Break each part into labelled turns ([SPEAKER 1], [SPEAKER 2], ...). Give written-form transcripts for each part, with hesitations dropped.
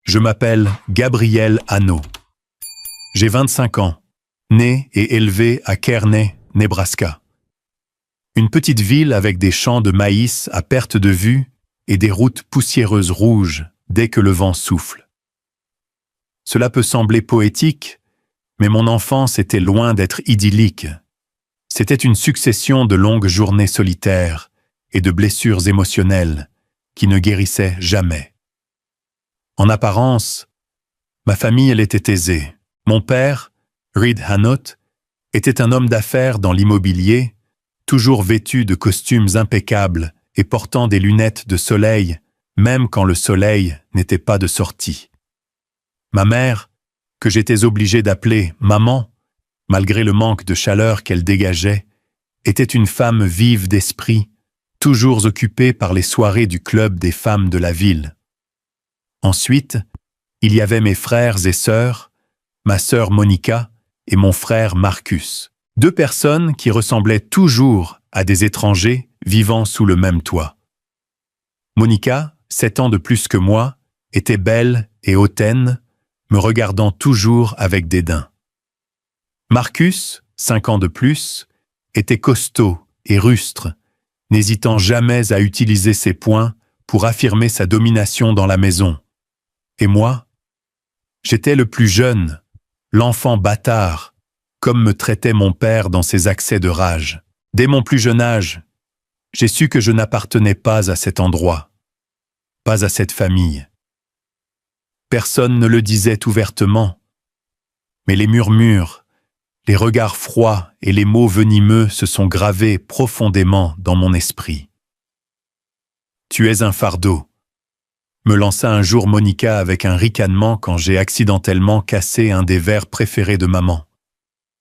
[SPEAKER 1] Je m'appelle Gabriel Hanno. J'ai 25 ans, né et élevé à Kearney, Nebraska. Une petite ville avec des champs de maïs à perte de vue et des routes poussiéreuses rouges dès que le vent souffle. Cela peut sembler poétique, mais mon enfance était loin d'être idyllique. C'était une succession de longues journées solitaires et de blessures émotionnelles qui ne guérissaient jamais. En apparence, ma famille elle était aisée. Mon père, Reed Hanot, était un homme d'affaires dans l'immobilier, toujours vêtu de costumes impeccables et portant des lunettes de soleil, même quand le soleil n'était pas de sortie. Ma mère, que j'étais obligé d'appeler « maman », malgré le manque de chaleur qu'elle dégageait, était une femme vive d'esprit, toujours occupée par les soirées du club des femmes de la ville. Ensuite, il y avait mes frères et sœurs, ma sœur Monica et mon frère Marcus, deux personnes qui ressemblaient toujours à des étrangers vivant sous le même toit. Monica, 7 ans de plus que moi, était belle et hautaine, me regardant toujours avec dédain. Marcus, 5 ans de plus, était costaud et rustre, n'hésitant jamais à utiliser ses poings pour affirmer sa domination dans la maison. Et moi, j'étais le plus jeune, l'enfant bâtard, comme me traitait mon père dans ses accès de rage. Dès mon plus jeune âge, j'ai su que je n'appartenais pas à cet endroit, pas à cette famille. Personne ne le disait ouvertement, mais les murmures, les regards froids et les mots venimeux se sont gravés profondément dans mon esprit. « Tu es un fardeau », me lança un jour Monica avec un ricanement quand j'ai accidentellement cassé un des verres préférés de maman.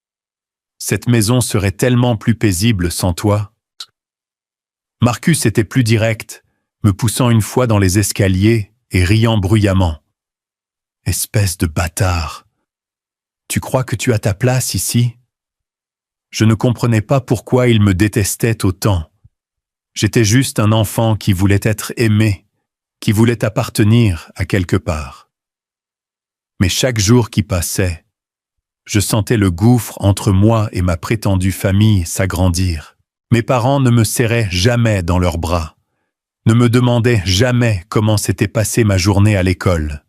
[SPEAKER 1] « Cette maison serait tellement plus paisible sans toi. » Marcus était plus direct, me poussant une fois dans les escaliers et riant bruyamment. « Espèce de bâtard! Tu crois que tu as ta place ici ?» Je ne comprenais pas pourquoi il me détestait autant. J'étais juste un enfant qui voulait être aimé, qui voulait appartenir à quelque part. Mais chaque jour qui passait, je sentais le gouffre entre moi et ma prétendue famille s'agrandir. Mes parents ne me serraient jamais dans leurs bras, ne me demandaient jamais comment s'était passée ma journée à l'école.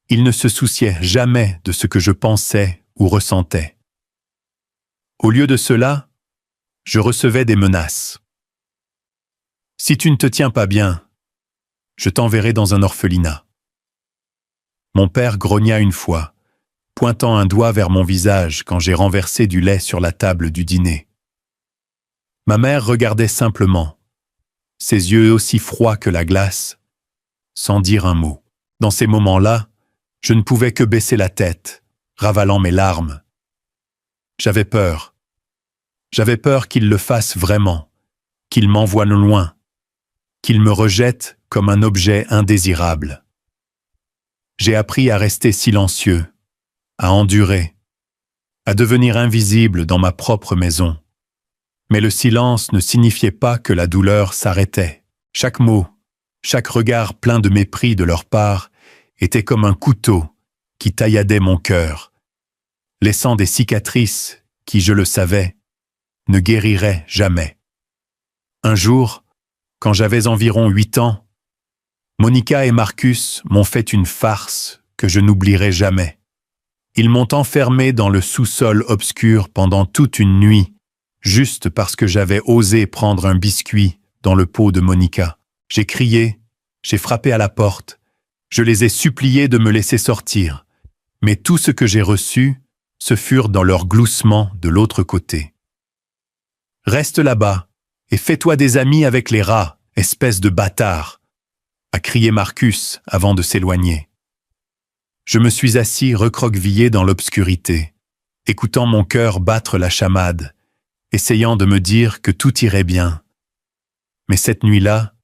[SPEAKER 1] Ils ne se souciaient jamais de ce que je pensais ou ressentais. Au lieu de cela, je recevais des menaces. « Si tu ne te tiens pas bien, je t'enverrai dans un orphelinat. » Mon père grogna une fois, pointant un doigt vers mon visage quand j'ai renversé du lait sur la table du dîner. Ma mère regardait simplement, ses yeux aussi froids que la glace, sans dire un mot. Dans ces moments-là, je ne pouvais que baisser la tête, ravalant mes larmes. J'avais peur. J'avais peur qu'il le fasse vraiment, qu'il m'envoie loin, qu'il me rejette comme un objet indésirable. J'ai appris à rester silencieux, à endurer, à devenir invisible dans ma propre maison. Mais le silence ne signifiait pas que la douleur s'arrêtait. Chaque mot, chaque regard plein de mépris de leur part était comme un couteau qui tailladait mon cœur, laissant des cicatrices qui, je le savais, ne guériraient jamais. Un jour, quand j'avais environ 8 ans, Monica et Marcus m'ont fait une farce que je n'oublierai jamais. Ils m'ont enfermé dans le sous-sol obscur pendant toute une nuit, juste parce que j'avais osé prendre un biscuit dans le pot de Monica. J'ai crié, j'ai frappé à la porte, je les ai suppliés de me laisser sortir, mais tout ce que j'ai reçu, ce furent dans leurs gloussements de l'autre côté. « Reste là-bas et fais-toi des amis avec les rats, espèce de bâtard !» a crié Marcus avant de s'éloigner. Je me suis assis recroquevillé dans l'obscurité, écoutant mon cœur battre la chamade, essayant de me dire que tout irait bien. Mais cette nuit-là,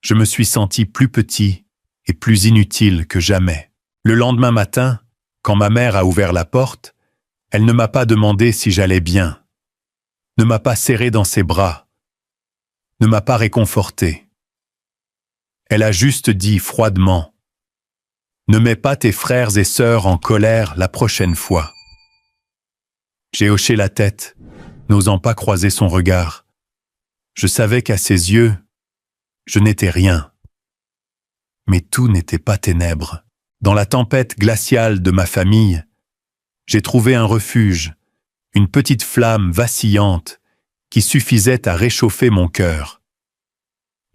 [SPEAKER 1] je me suis senti plus petit et plus inutile que jamais. Le lendemain matin, quand ma mère a ouvert la porte, elle ne m'a pas demandé si j'allais bien, ne m'a pas serré dans ses bras, ne m'a pas réconforté. Elle a juste dit froidement « Ne mets pas tes frères et sœurs en colère la prochaine fois. J'ai hoché la tête, n'osant pas croiser son regard. Je savais qu'à ses yeux, je n'étais rien. Mais tout n'était pas ténèbres. Dans la tempête glaciale de ma famille, j'ai trouvé un refuge, une petite flamme vacillante qui suffisait à réchauffer mon cœur.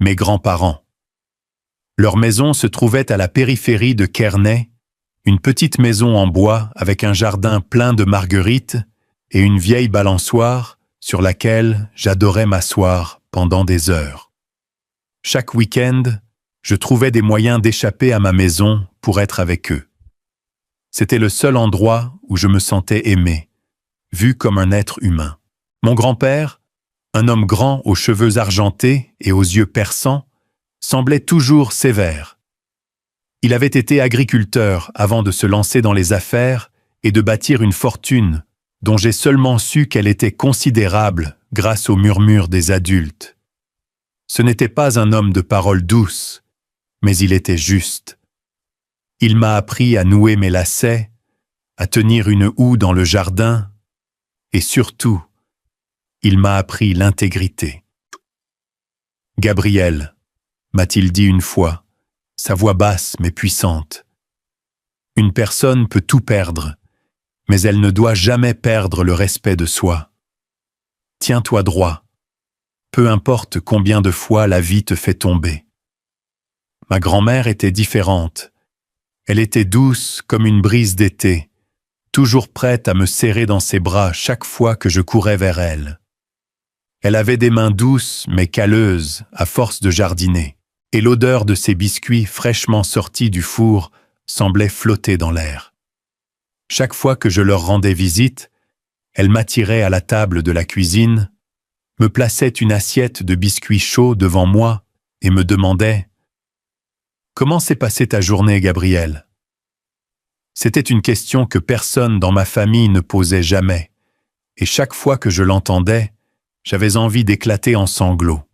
[SPEAKER 1] Mes grands-parents. Leur maison se trouvait à la périphérie de Kerney, une petite maison en bois avec un jardin plein de marguerites et une vieille balançoire sur laquelle j'adorais m'asseoir pendant des heures. Chaque week-end, je trouvais des moyens d'échapper à ma maison pour être avec eux. C'était le seul endroit où je me sentais aimé, vu comme un être humain. Mon grand-père, un homme grand aux cheveux argentés et aux yeux perçants, semblait toujours sévère. Il avait été agriculteur avant de se lancer dans les affaires et de bâtir une fortune dont j'ai seulement su qu'elle était considérable grâce aux murmures des adultes. Ce n'était pas un homme de paroles douces, mais il était juste. Il m'a appris à nouer mes lacets, à tenir une houe dans le jardin, et surtout, il m'a appris l'intégrité. « Gabriel », m'a-t-il dit une fois, sa voix basse mais puissante. « Une personne peut tout perdre, mais elle ne doit jamais perdre le respect de soi. Tiens-toi droit, peu importe combien de fois la vie te fait tomber. » Ma grand-mère était différente. Elle était douce comme une brise d'été, toujours prête à me serrer dans ses bras chaque fois que je courais vers elle. Elle avait des mains douces mais calleuses à force de jardiner, et l'odeur de ses biscuits fraîchement sortis du four semblait flotter dans l'air. Chaque fois que je leur rendais visite, elle m'attirait à la table de la cuisine, me plaçait une assiette de biscuits chauds devant moi et me demandait « Comment s'est passée ta journée, Gabriel ?» C'était une question que personne dans ma famille ne posait jamais, et chaque fois que je l'entendais, j'avais envie d'éclater en sanglots.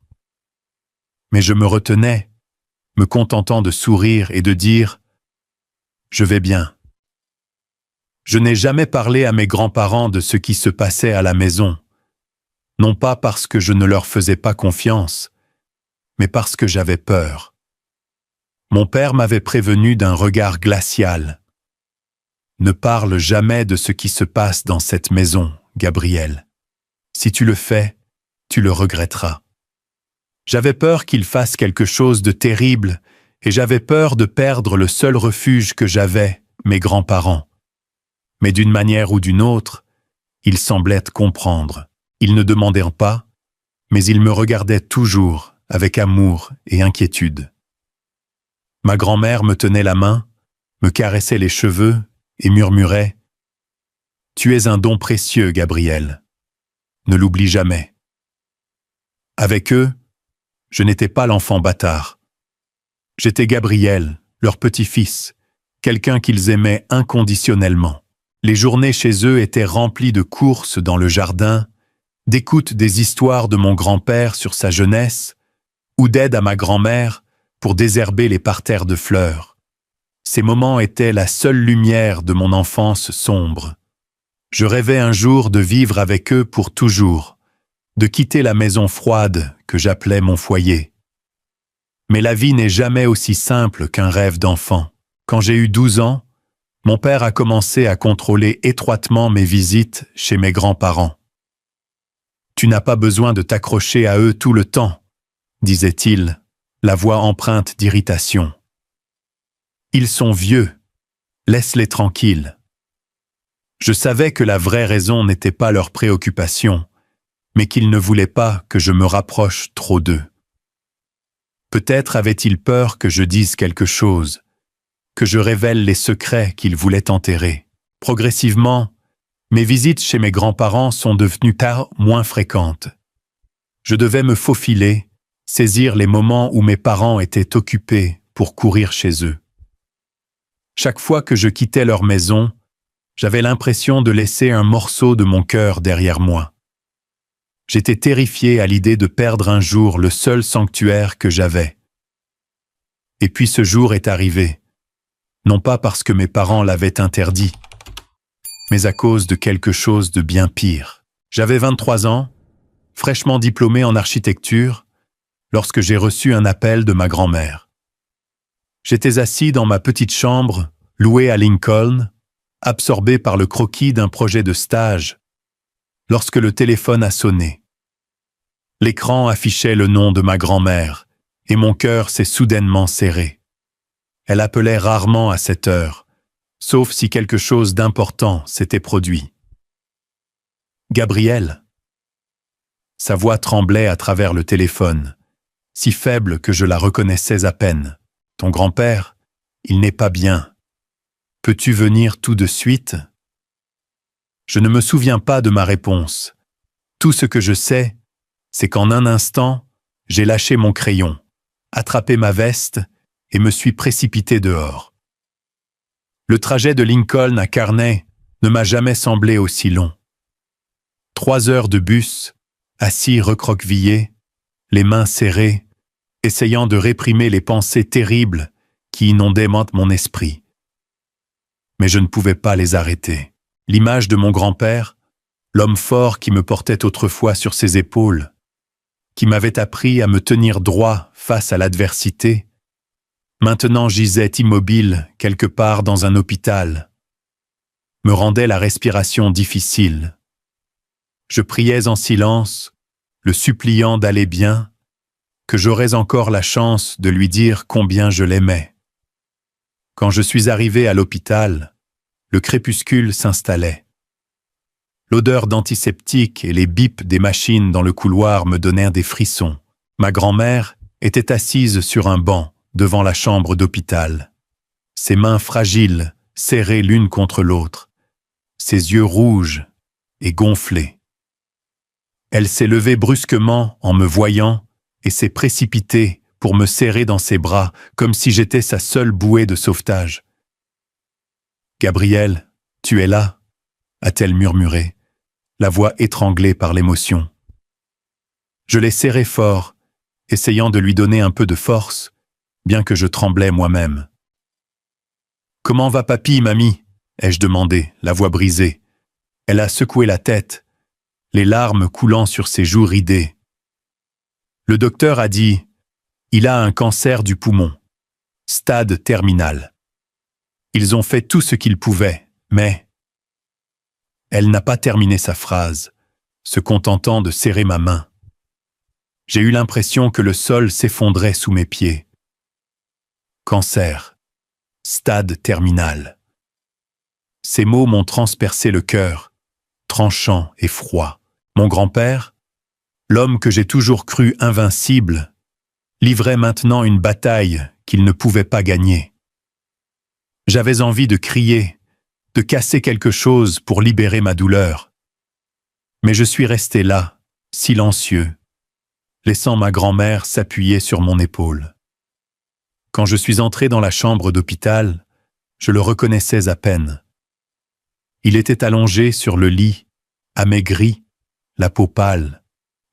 [SPEAKER 1] Mais je me retenais, me contentant de sourire et de dire « Je vais bien ». Je n'ai jamais parlé à mes grands-parents de ce qui se passait à la maison, non pas parce que je ne leur faisais pas confiance, mais parce que j'avais peur. Mon père m'avait prévenu d'un regard glacial. « Ne parle jamais de ce qui se passe dans cette maison, Gabriel. Si tu le fais, tu le regretteras. » J'avais peur qu'il fasse quelque chose de terrible et j'avais peur de perdre le seul refuge que j'avais, mes grands-parents. Mais d'une manière ou d'une autre, ils semblaient comprendre. Ils ne demandaient pas, mais ils me regardaient toujours avec amour et inquiétude. Ma grand-mère me tenait la main, me caressait les cheveux et murmurait « Tu es un don précieux, Gabriel. Ne l'oublie jamais. » Avec eux, je n'étais pas l'enfant bâtard. J'étais Gabriel, leur petit-fils, quelqu'un qu'ils aimaient inconditionnellement. Les journées chez eux étaient remplies de courses dans le jardin, d'écoute des histoires de mon grand-père sur sa jeunesse, ou d'aide à ma grand-mère pour désherber les parterres de fleurs. Ces moments étaient la seule lumière de mon enfance sombre. Je rêvais un jour de vivre avec eux pour toujours, de quitter la maison froide que j'appelais mon foyer. Mais la vie n'est jamais aussi simple qu'un rêve d'enfant. Quand j'ai eu 12 ans, mon père a commencé à contrôler étroitement mes visites chez mes grands-parents. « Tu n'as pas besoin de t'accrocher à eux tout le temps, » disait-il, la voix empreinte d'irritation. « Ils sont vieux, laisse-les tranquilles. » Je savais que la vraie raison n'était pas leur préoccupation, mais qu'ils ne voulaient pas que je me rapproche trop d'eux. Peut-être avaient-ils peur que je dise quelque chose, que je révèle les secrets qu'ils voulaient enterrer. Progressivement, mes visites chez mes grands-parents sont devenues moins fréquentes. Je devais me faufiler, saisir les moments où mes parents étaient occupés pour courir chez eux. Chaque fois que je quittais leur maison, j'avais l'impression de laisser un morceau de mon cœur derrière moi. J'étais terrifié à l'idée de perdre un jour le seul sanctuaire que j'avais. Et puis ce jour est arrivé. non pas parce que mes parents l'avaient interdit, mais à cause de quelque chose de bien pire. J'avais 23 ans, fraîchement diplômé en architecture, lorsque j'ai reçu un appel de ma grand-mère. J'étais assis dans ma petite chambre, louée à Lincoln, absorbé par le croquis d'un projet de stage, lorsque le téléphone a sonné. L'écran affichait le nom de ma grand-mère, et mon cœur s'est soudainement serré. Elle appelait rarement à cette heure, sauf si quelque chose d'important s'était produit. Gabriel. Sa voix tremblait à travers le téléphone, si faible que je la reconnaissais à peine. Ton grand-père, il n'est pas bien. Peux-tu venir tout de suite? Je ne me souviens pas de ma réponse. Tout ce que je sais, c'est qu'en un instant, j'ai lâché mon crayon, attrapé ma veste et me suis précipité dehors. Le trajet de Lincoln à Kearney ne m'a jamais semblé aussi long. 3 heures de bus, assis recroquevillé, les mains serrées, essayant de réprimer les pensées terribles qui inondaient mon esprit. Mais je ne pouvais pas les arrêter. L'image de mon grand-père, l'homme fort qui me portait autrefois sur ses épaules, qui m'avait appris à me tenir droit face à l'adversité, maintenant gisait immobile quelque part dans un hôpital, me rendait la respiration difficile. Je priais en silence, le suppliant d'aller bien, que j'aurais encore la chance de lui dire combien je l'aimais. Quand je suis arrivé à l'hôpital, le crépuscule s'installait. L'odeur d'antiseptique et les bips des machines dans le couloir me donnèrent des frissons. Ma grand-mère était assise sur un banc devant la chambre d'hôpital. Ses mains fragiles, serrées l'une contre l'autre, ses yeux rouges et gonflés. Elle s'est levée brusquement en me voyant et s'est précipitée pour me serrer dans ses bras comme si j'étais sa seule bouée de sauvetage. « Gabriel, tu es là ?» a-t-elle murmuré, la voix étranglée par l'émotion. Je l'ai serré fort, essayant de lui donner un peu de force, bien que je tremblais moi-même. « Comment va papy, mamie ?» ai-je demandé, la voix brisée. Elle a secoué la tête, les larmes coulant sur ses joues ridées. Le docteur a dit « Il a un cancer du poumon, stade terminal. Ils ont fait tout ce qu'ils pouvaient, mais... » Elle n'a pas terminé sa phrase, se contentant de serrer ma main. J'ai eu l'impression que le sol s'effondrait sous mes pieds. Cancer, stade terminal. Ces mots m'ont transpercé le cœur, tranchant et froid. Mon grand-père, l'homme que j'ai toujours cru invincible, livrait maintenant une bataille qu'il ne pouvait pas gagner. J'avais envie de crier, de casser quelque chose pour libérer ma douleur. Mais je suis resté là, silencieux, laissant ma grand-mère s'appuyer sur mon épaule. Quand je suis entré dans la chambre d'hôpital, je le reconnaissais à peine. Il était allongé sur le lit, amaigri, la peau pâle,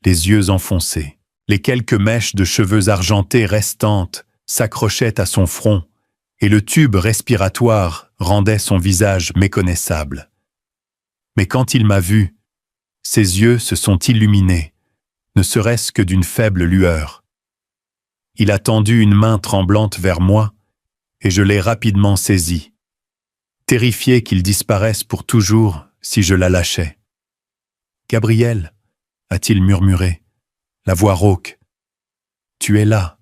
[SPEAKER 1] les yeux enfoncés. Les quelques mèches de cheveux argentés restantes s'accrochaient à son front, et le tube respiratoire rendait son visage méconnaissable. Mais quand il m'a vu, ses yeux se sont illuminés, ne serait-ce que d'une faible lueur. Il a tendu une main tremblante vers moi, et je l'ai rapidement saisie, terrifié qu'il disparaisse pour toujours si je la lâchais. « Gabriel » a-t-il murmuré, la voix rauque. « Tu es là. »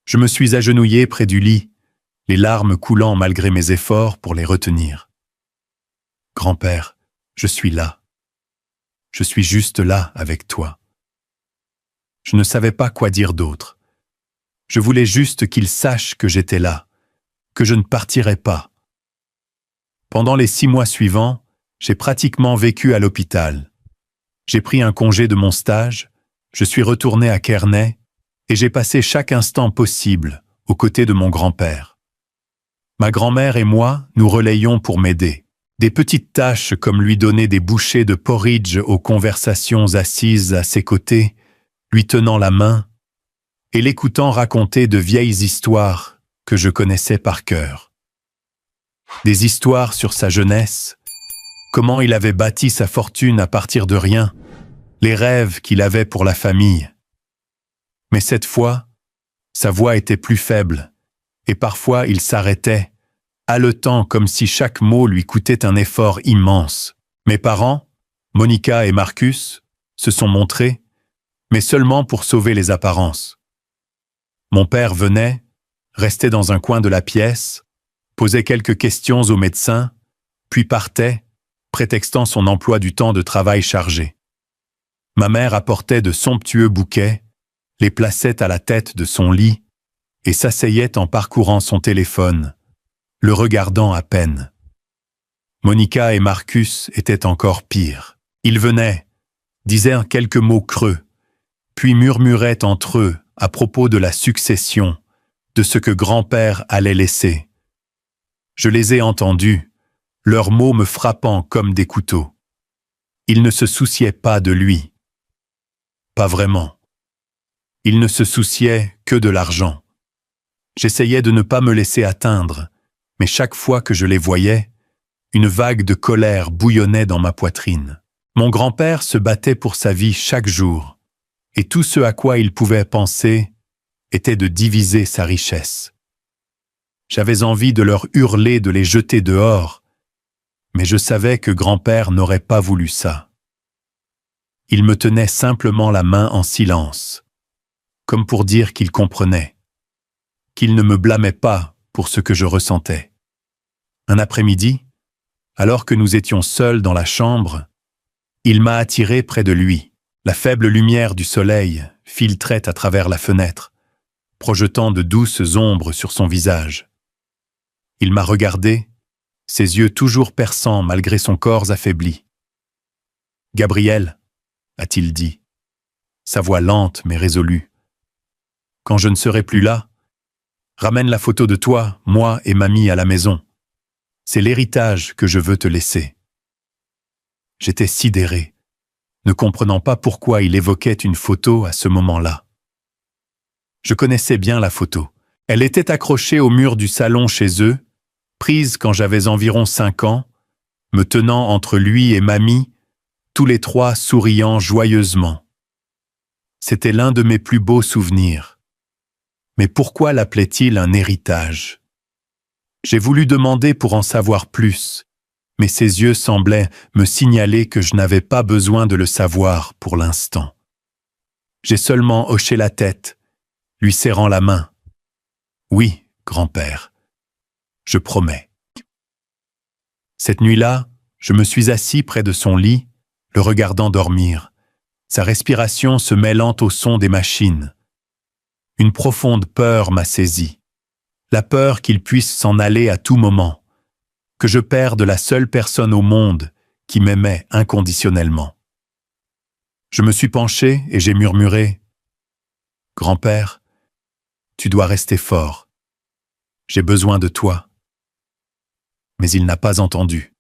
[SPEAKER 1] Je me suis agenouillé près du lit, les larmes coulant malgré mes efforts pour les retenir. « Grand-père, je suis là. Je suis juste là avec toi. » Je ne savais pas quoi dire d'autre. Je voulais juste qu'il sache que j'étais là, que je ne partirais pas. Pendant les 6 mois suivants, j'ai pratiquement vécu à l'hôpital. J'ai pris un congé de mon stage, je suis retourné à Kearney et j'ai passé chaque instant possible aux côtés de mon grand-père. Ma grand-mère et moi nous relayions pour m'aider. Des petites tâches comme lui donner des bouchées de porridge aux conversations assises à ses côtés, lui tenant la main, et l'écoutant raconter de vieilles histoires que je connaissais par cœur. Des histoires sur sa jeunesse, comment il avait bâti sa fortune à partir de rien, les rêves qu'il avait pour la famille. Mais cette fois, sa voix était plus faible, et parfois il s'arrêtait, haletant comme si chaque mot lui coûtait un effort immense. Mes parents, Monica et Marcus, se sont montrés, mais seulement pour sauver les apparences. Mon père venait, restait dans un coin de la pièce, posait quelques questions au médecin, puis partait, prétextant son emploi du temps de travail chargé. Ma mère apportait de somptueux bouquets, les plaçait à la tête de son lit et s'asseyait en parcourant son téléphone, le regardant à peine. Monica et Marcus étaient encore pires. Ils venaient, disaient quelques mots creux, puis murmuraient entre eux à propos de la succession, de ce que grand-père allait laisser. Je les ai entendus, leurs mots me frappant comme des couteaux. Ils ne se souciaient pas de lui. Pas vraiment. Ils ne se souciaient que de l'argent. J'essayais de ne pas me laisser atteindre, mais chaque fois que je les voyais, une vague de colère bouillonnait dans ma poitrine. Mon grand-père se battait pour sa vie chaque jour, et tout ce à quoi il pouvait penser était de diviser sa richesse. J'avais envie de leur hurler de les jeter dehors, mais je savais que grand-père n'aurait pas voulu ça. Il me tenait simplement la main en silence, comme pour dire qu'il comprenait, qu'il ne me blâmait pas pour ce que je ressentais. Un après-midi, alors que nous étions seuls dans la chambre, il m'a attiré près de lui. La faible lumière du soleil filtrait à travers la fenêtre, projetant de douces ombres sur son visage. Il m'a regardé, ses yeux toujours perçants malgré son corps affaibli. « Gabriel » a-t-il dit, sa voix lente mais résolue. « Quand je ne serai plus là, ramène la photo de toi, moi et mamie à la maison. C'est l'héritage que je veux te laisser. » J'étais sidéré, ne comprenant pas pourquoi il évoquait une photo à ce moment-là. Je connaissais bien la photo. Elle était accrochée au mur du salon chez eux, prise quand j'avais environ 5 ans, me tenant entre lui et mamie, tous les trois souriant joyeusement. C'était l'un de mes plus beaux souvenirs. Mais pourquoi l'appelait-il un héritage? J'ai voulu demander pour en savoir plus, mais ses yeux semblaient me signaler que je n'avais pas besoin de le savoir pour l'instant. J'ai seulement hoché la tête, lui serrant la main. « Oui, grand-père, je promets. » Cette nuit-là, je me suis assis près de son lit, le regardant dormir, sa respiration se mêlant au son des machines. Une profonde peur m'a saisi, la peur qu'il puisse s'en aller à tout moment, que je perde la seule personne au monde qui m'aimait inconditionnellement. Je me suis penché et j'ai murmuré « Grand-père, tu dois rester fort. J'ai besoin de toi. » Mais il n'a pas entendu.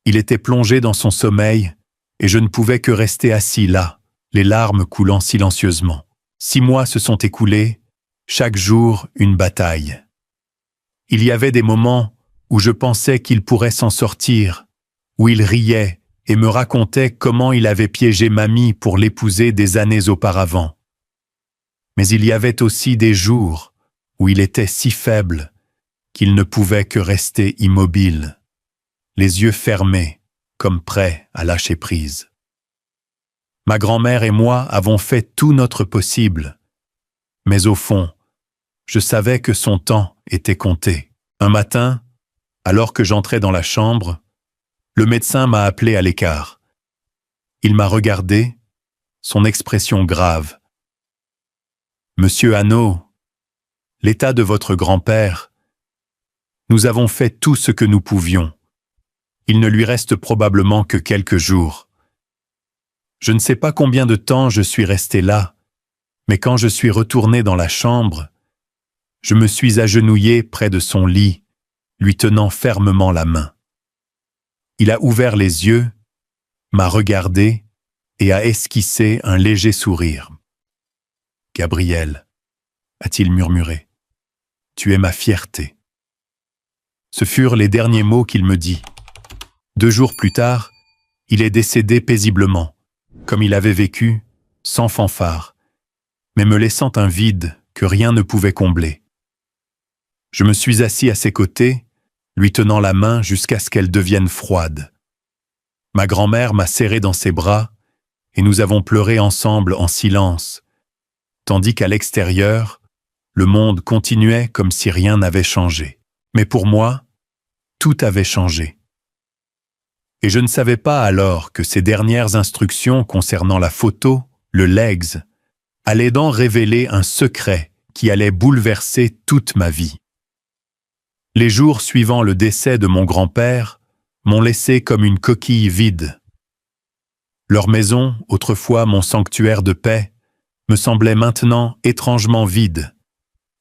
[SPEAKER 1] Il était plongé dans son sommeil et je ne pouvais que rester assis là, les larmes coulant silencieusement. 6 mois se sont écoulés, chaque jour une bataille. Il y avait des moments où je pensais qu'il pourrait s'en sortir, où il riait et me racontait comment il avait piégé mamie pour l'épouser des années auparavant. Mais il y avait aussi des jours où il était si faible qu'il ne pouvait que rester immobile, les yeux fermés, comme prêt à lâcher prise. Ma grand-mère et moi avons fait tout notre possible, mais au fond, je savais que son temps était compté. Un matin, alors que j'entrais dans la chambre, le médecin m'a appelé à l'écart. Il m'a regardé, son expression grave. « Monsieur Hanaud, l'état de votre grand-père, nous avons fait tout ce que nous pouvions. Il ne lui reste probablement que quelques jours. Je ne sais pas combien de temps je suis resté là, mais quand je suis retourné dans la chambre, je me suis agenouillé près de son lit, lui tenant fermement la main. Il a ouvert les yeux, m'a regardé et a esquissé un léger sourire. « Gabriel, a-t-il murmuré, tu es ma fierté. » Ce furent les derniers mots qu'il me dit. 2 jours plus tard, il est décédé paisiblement, comme il avait vécu, sans fanfare, mais me laissant un vide que rien ne pouvait combler. Je me suis assis à ses côtés, lui tenant la main jusqu'à ce qu'elle devienne froide. Ma grand-mère m'a serré dans ses bras et nous avons pleuré ensemble en silence, tandis qu'à l'extérieur, le monde continuait comme si rien n'avait changé. Mais pour moi, tout avait changé. Et je ne savais pas alors que ces dernières instructions concernant la photo, le legs, allaient donc révéler un secret qui allait bouleverser toute ma vie. Les jours suivant le décès de mon grand-père m'ont laissé comme une coquille vide. Leur maison, autrefois mon sanctuaire de paix, me semblait maintenant étrangement vide.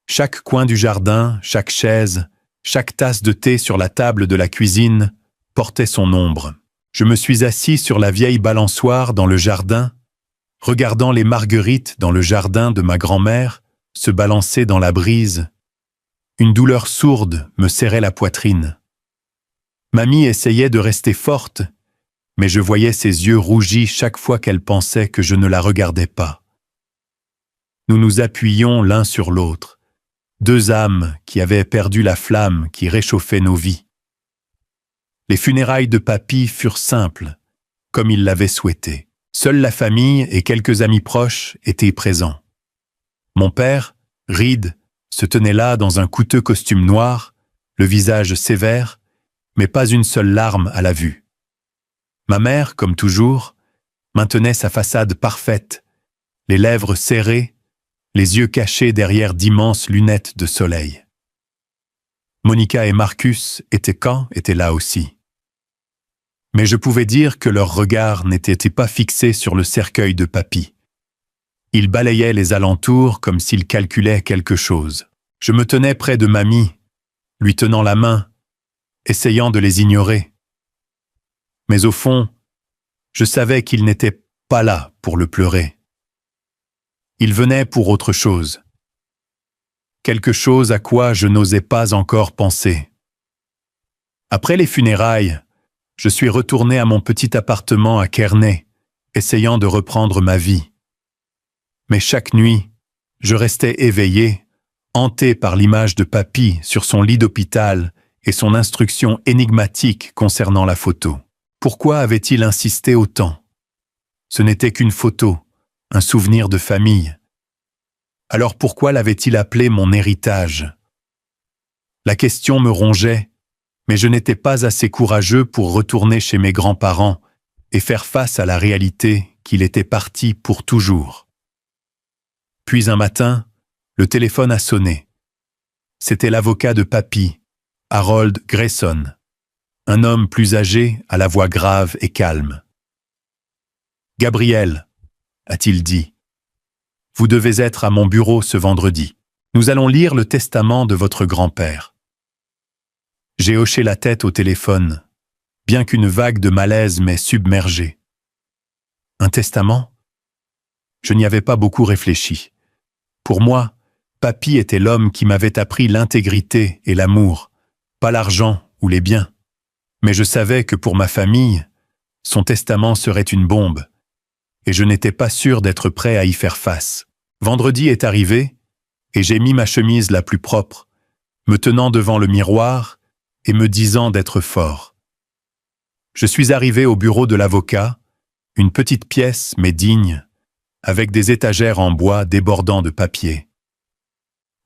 [SPEAKER 1] Chaque coin du jardin, chaque chaise, chaque tasse de thé sur la table de la cuisine portait son ombre. Je me suis assis sur la vieille balançoire dans le jardin, regardant les marguerites dans le jardin de ma grand-mère se balancer dans la brise. Une douleur sourde me serrait la poitrine. Mamie essayait de rester forte, mais je voyais ses yeux rougis chaque fois qu'elle pensait que je ne la regardais pas. Nous nous appuyions l'un sur l'autre, 2 âmes qui avaient perdu la flamme qui réchauffait nos vies. Les funérailles de papy furent simples, comme il l'avait souhaité. Seule la famille et quelques amis proches étaient présents. Mon père, ride, se tenait là dans un coûteux costume noir, le visage sévère, mais pas une seule larme à la vue. Ma mère, comme toujours, maintenait sa façade parfaite, les lèvres serrées, les yeux cachés derrière d'immenses lunettes de soleil. Monica et Marcus étaient là aussi. Mais je pouvais dire que leur regard n'était pas fixé sur le cercueil de papy. Ils balayaient les alentours comme s'ils calculaient quelque chose. Je me tenais près de mamie, lui tenant la main, essayant de les ignorer. Mais au fond, je savais qu'ils n'étaient pas là pour le pleurer. Ils venaient pour autre chose. Quelque chose à quoi je n'osais pas encore penser. Après les funérailles, je suis retourné à mon petit appartement à Kearney, essayant de reprendre ma vie. Mais chaque nuit, je restais éveillé, hanté par l'image de papy sur son lit d'hôpital et son instruction énigmatique concernant la photo. Pourquoi avait-il insisté autant? Ce n'était qu'une photo, un souvenir de famille. Alors pourquoi l'avait-il appelé mon héritage? La question me rongeait, mais je n'étais pas assez courageux pour retourner chez mes grands-parents et faire face à la réalité qu'il était parti pour toujours. Puis un matin, le téléphone a sonné. C'était l'avocat de papy, Harold Grayson, un homme plus âgé à la voix grave et calme. « Gabriel, a-t-il dit, vous devez être à mon bureau ce vendredi. Nous allons lire le testament de votre grand-père. » J'ai hoché la tête au téléphone, bien qu'une vague de malaise m'ait submergé. Un testament? Je n'y avais pas beaucoup réfléchi. Pour moi, papy était l'homme qui m'avait appris l'intégrité et l'amour, pas l'argent ou les biens. Mais je savais que pour ma famille, son testament serait une bombe, et je n'étais pas sûr d'être prêt à y faire face. Vendredi est arrivé, et j'ai mis ma chemise la plus propre, me tenant devant le miroir et me disant d'être fort. Je suis arrivé au bureau de l'avocat, une petite pièce mais digne, avec des étagères en bois débordant de papier.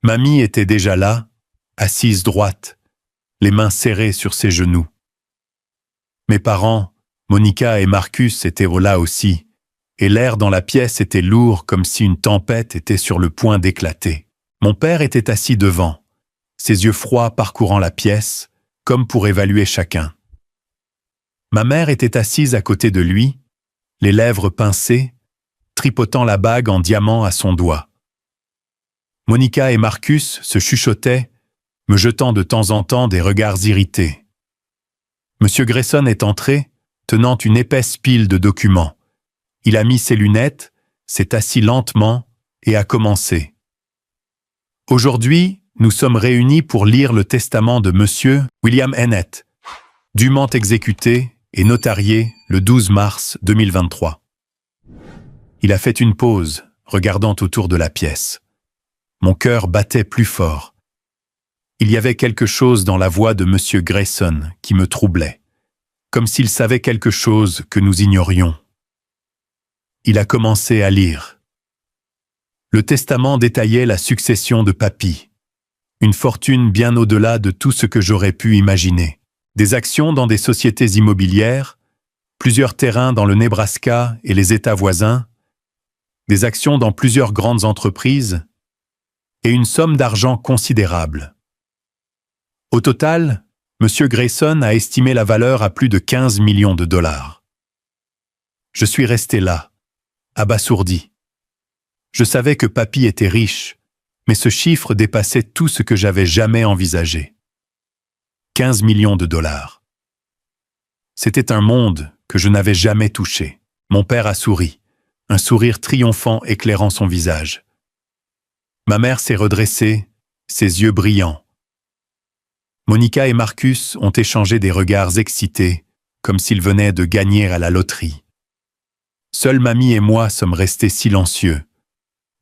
[SPEAKER 1] Mamie était déjà là, assise droite, les mains serrées sur ses genoux. Mes parents, Monica et Marcus, étaient là aussi, et l'air dans la pièce était lourd comme si une tempête était sur le point d'éclater. Mon père était assis devant, ses yeux froids parcourant la pièce, comme pour évaluer chacun. Ma mère était assise à côté de lui, les lèvres pincées, tripotant la bague en diamant à son doigt. Monica et Marcus se chuchotaient, me jetant de temps en temps des regards irrités. Monsieur Grayson est entré, tenant une épaisse pile de documents. Il a mis ses lunettes, s'est assis lentement et a commencé. Aujourd'hui, nous sommes réunis pour lire le testament de Monsieur William Hennett, dûment exécuté et notarié le 12 mars 2023. Il a fait une pause, regardant autour de la pièce. Mon cœur battait plus fort. Il y avait quelque chose dans la voix de Monsieur Grayson qui me troublait, comme s'il savait quelque chose que nous ignorions. Il a commencé à lire. Le testament détaillait la succession de Papy, une fortune bien au-delà de tout ce que j'aurais pu imaginer. Des actions dans des sociétés immobilières, plusieurs terrains dans le Nebraska et les États voisins, des actions dans plusieurs grandes entreprises et une somme d'argent considérable. Au total, M. Grayson a estimé la valeur à plus de 15 millions de dollars. Je suis resté là, abasourdi. Je savais que Papy était riche, mais ce chiffre dépassait tout ce que j'avais jamais envisagé. 15 millions de dollars. C'était un monde que je n'avais jamais touché. Mon père a souri, un sourire triomphant éclairant son visage. Ma mère s'est redressée, ses yeux brillants. Monica et Marcus ont échangé des regards excités, comme s'ils venaient de gagner à la loterie. Seuls Mamie et moi sommes restés silencieux,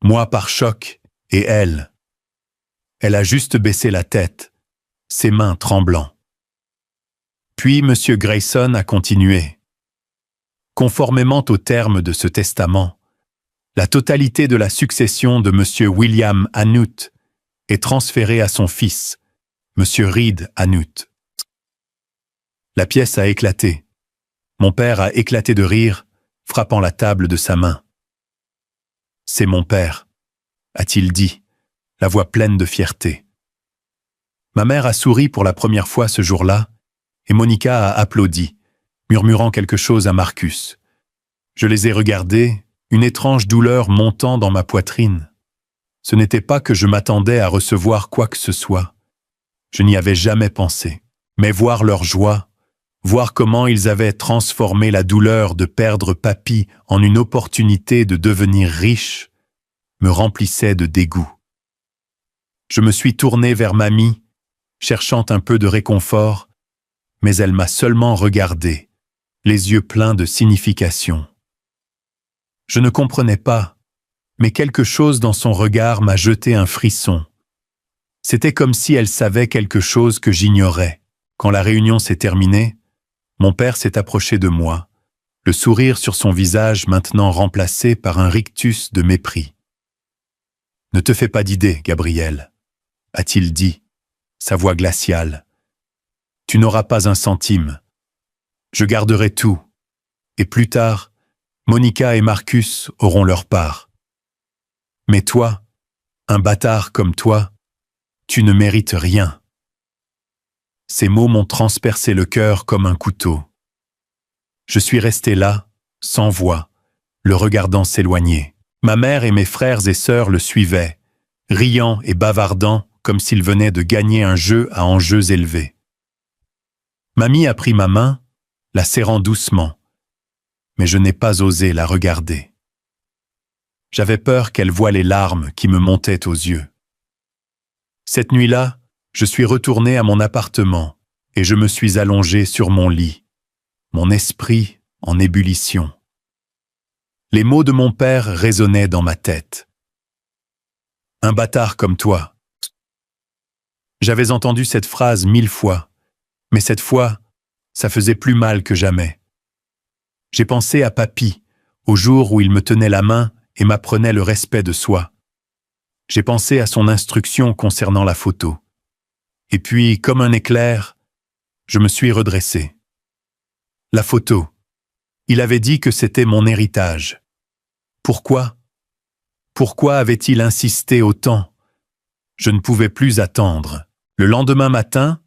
[SPEAKER 1] moi par choc et elle. Elle a juste baissé la tête, ses mains tremblant. Puis M. Grayson a continué. Conformément aux termes de ce testament, la totalité de la succession de M. William Hannut est transférée à son fils, M. Reed Hannut. La pièce a éclaté. Mon père a éclaté de rire, frappant la table de sa main. « C'est mon père », a-t-il dit, la voix pleine de fierté. Ma mère a souri pour la première fois ce jour-là, et Monica a applaudi, murmurant quelque chose à Marcus. Je les ai regardés, une étrange douleur montant dans ma poitrine. Ce n'était pas que je m'attendais à recevoir quoi que ce soit. Je n'y avais jamais pensé. Mais voir leur joie, voir comment ils avaient transformé la douleur de perdre Papy en une opportunité de devenir riche, me remplissait de dégoût. Je me suis tourné vers Mamie, cherchant un peu de réconfort, mais elle m'a seulement regardé, les yeux pleins de signification. Je ne comprenais pas, mais quelque chose dans son regard m'a jeté un frisson. C'était comme si elle savait quelque chose que j'ignorais. Quand la réunion s'est terminée, mon père s'est approché de moi, le sourire sur son visage maintenant remplacé par un rictus de mépris. « Ne te fais pas d'idée, Gabriel, » a-t-il dit, sa voix glaciale. « Tu n'auras pas un centime. Je garderai tout. Et plus tard, Monica et Marcus auront leur part. Mais toi, un bâtard comme toi, tu ne mérites rien. » Ces mots m'ont transpercé le cœur comme un couteau. Je suis resté là, sans voix, le regardant s'éloigner. Ma mère et mes frères et sœurs le suivaient, riant et bavardant comme s'ils venaient de gagner un jeu à enjeux élevés. Mamie a pris ma main, la serrant doucement, mais je n'ai pas osé la regarder. J'avais peur qu'elle voie les larmes qui me montaient aux yeux. Cette nuit-là, je suis retourné à mon appartement et je me suis allongé sur mon lit, mon esprit en ébullition. Les mots de mon père résonnaient dans ma tête. « Un bâtard comme toi. » J'avais entendu cette phrase 1000 fois, mais cette fois, ça faisait plus mal que jamais. J'ai pensé à Papy, au jour où il me tenait la main et m'apprenait le respect de soi. J'ai pensé à son instruction concernant la photo. Et puis, comme un éclair, je me suis redressé. La photo. Il avait dit que c'était mon héritage. Pourquoi? Pourquoi avait-il insisté autant? Je ne pouvais plus attendre. Le lendemain matin,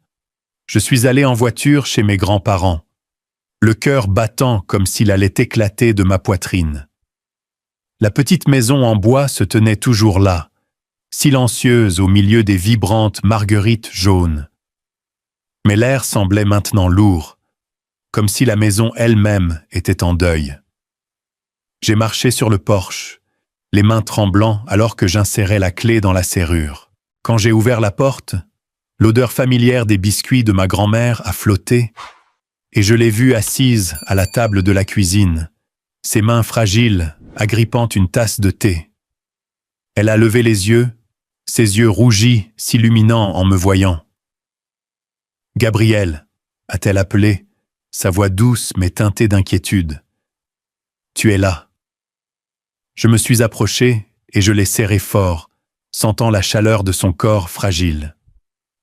[SPEAKER 1] je suis allé en voiture chez mes grands-parents, le cœur battant comme s'il allait éclater de ma poitrine. La petite maison en bois se tenait toujours là, silencieuse au milieu des vibrantes marguerites jaunes. Mais l'air semblait maintenant lourd, comme si la maison elle-même était en deuil. J'ai marché sur le porche, les mains tremblant alors que j'insérais la clé dans la serrure. Quand j'ai ouvert la porte, l'odeur familière des biscuits de ma grand-mère a flotté, et je l'ai vue assise à la table de la cuisine, ses mains fragiles agrippant une tasse de thé. Elle a levé les yeux, ses yeux rougis s'illuminant en me voyant. « Gabriel », a-t-elle appelé, sa voix douce mais teintée d'inquiétude. « Tu es là. » Je me suis approché et je l'ai serré fort, sentant la chaleur de son corps fragile.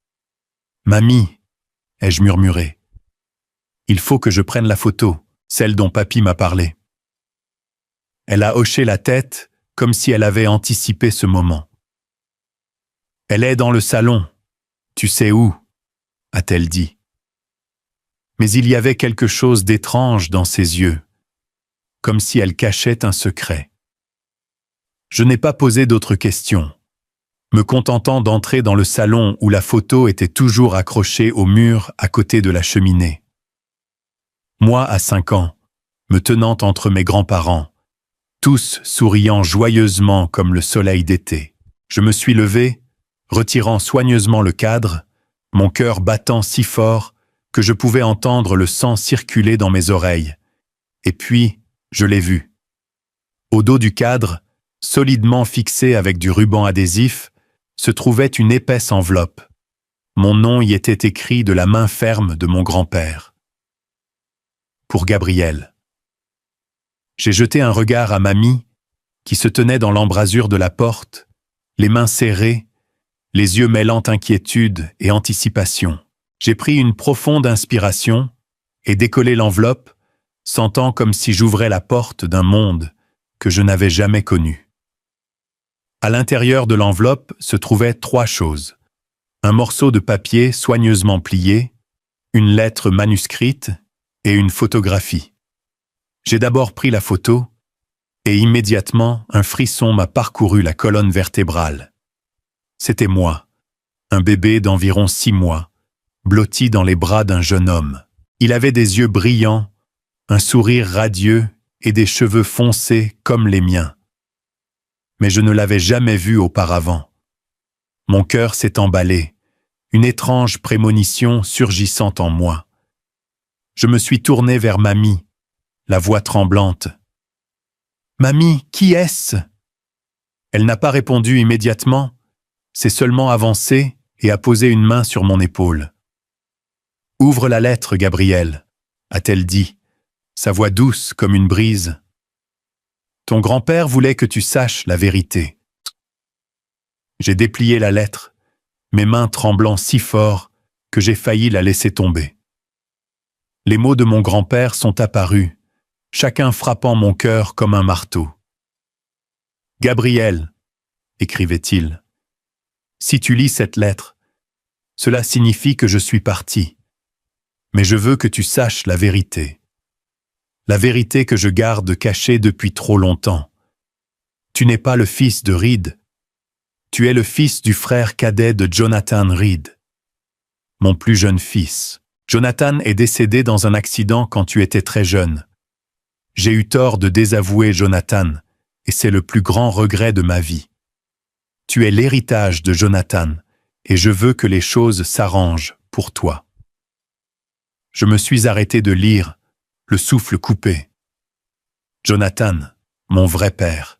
[SPEAKER 1] « Mamie », ai-je murmuré. « Il faut que je prenne la photo, celle dont papy m'a parlé. » Elle a hoché la tête comme si elle avait anticipé ce moment. « Elle est dans le salon. Tu sais où ?» a-t-elle dit. Mais il y avait quelque chose d'étrange dans ses yeux, comme si elle cachait un secret. Je n'ai pas posé d'autres questions, me contentant d'entrer dans le salon où la photo était toujours accrochée au mur à côté de la cheminée. Moi, à 5 ans, me tenant entre mes grands-parents, tous souriant joyeusement comme le soleil d'été. Je me suis levé, retirant soigneusement le cadre, mon cœur battant si fort que je pouvais entendre le sang circuler dans mes oreilles. Et puis, je l'ai vu. Au dos du cadre, solidement fixé avec du ruban adhésif, se trouvait une épaisse enveloppe. Mon nom y était écrit de la main ferme de mon grand-père. Pour Gabriel. J'ai jeté un regard à mamie, qui se tenait dans l'embrasure de la porte, les mains serrées, les yeux mêlant inquiétude et anticipation. J'ai pris une profonde inspiration et décollé l'enveloppe, sentant comme si j'ouvrais la porte d'un monde que je n'avais jamais connu. À l'intérieur de l'enveloppe se trouvaient 3 choses. Un morceau de papier soigneusement plié, une lettre manuscrite et une photographie. J'ai d'abord pris la photo et immédiatement un frisson m'a parcouru la colonne vertébrale. C'était moi, un bébé d'environ 6 mois, blotti dans les bras d'un jeune homme. Il avait des yeux brillants, un sourire radieux et des cheveux foncés comme les miens. Mais je ne l'avais jamais vu auparavant. Mon cœur s'est emballé, une étrange prémonition surgissant en moi. Je me suis tourné vers mamie, la voix tremblante. « Mamie, qui est-ce » Elle n'a pas répondu immédiatement, s'est seulement avancée et a posé une main sur mon épaule. « Ouvre la lettre, Gabriel » a-t-elle dit, sa voix douce comme une brise. « Ton grand-père voulait que tu saches la vérité. » J'ai déplié la lettre, mes mains tremblant si fort que j'ai failli la laisser tomber. Les mots de mon grand-père sont apparus, chacun frappant mon cœur comme un marteau. « Gabriel » écrivait-il, « si tu lis cette lettre, cela signifie que je suis parti. Mais je veux que tu saches la vérité. La vérité que je garde cachée depuis trop longtemps. Tu n'es pas le fils de Reed. Tu es le fils du frère cadet de Jonathan Reed. Mon plus jeune fils. Jonathan est décédé dans un accident quand tu étais très jeune. J'ai eu tort de désavouer Jonathan, et c'est le plus grand regret de ma vie. Tu es l'héritage de Jonathan, et je veux que les choses s'arrangent pour toi. » Je me suis arrêté de lire, le souffle coupé. Jonathan, mon vrai père.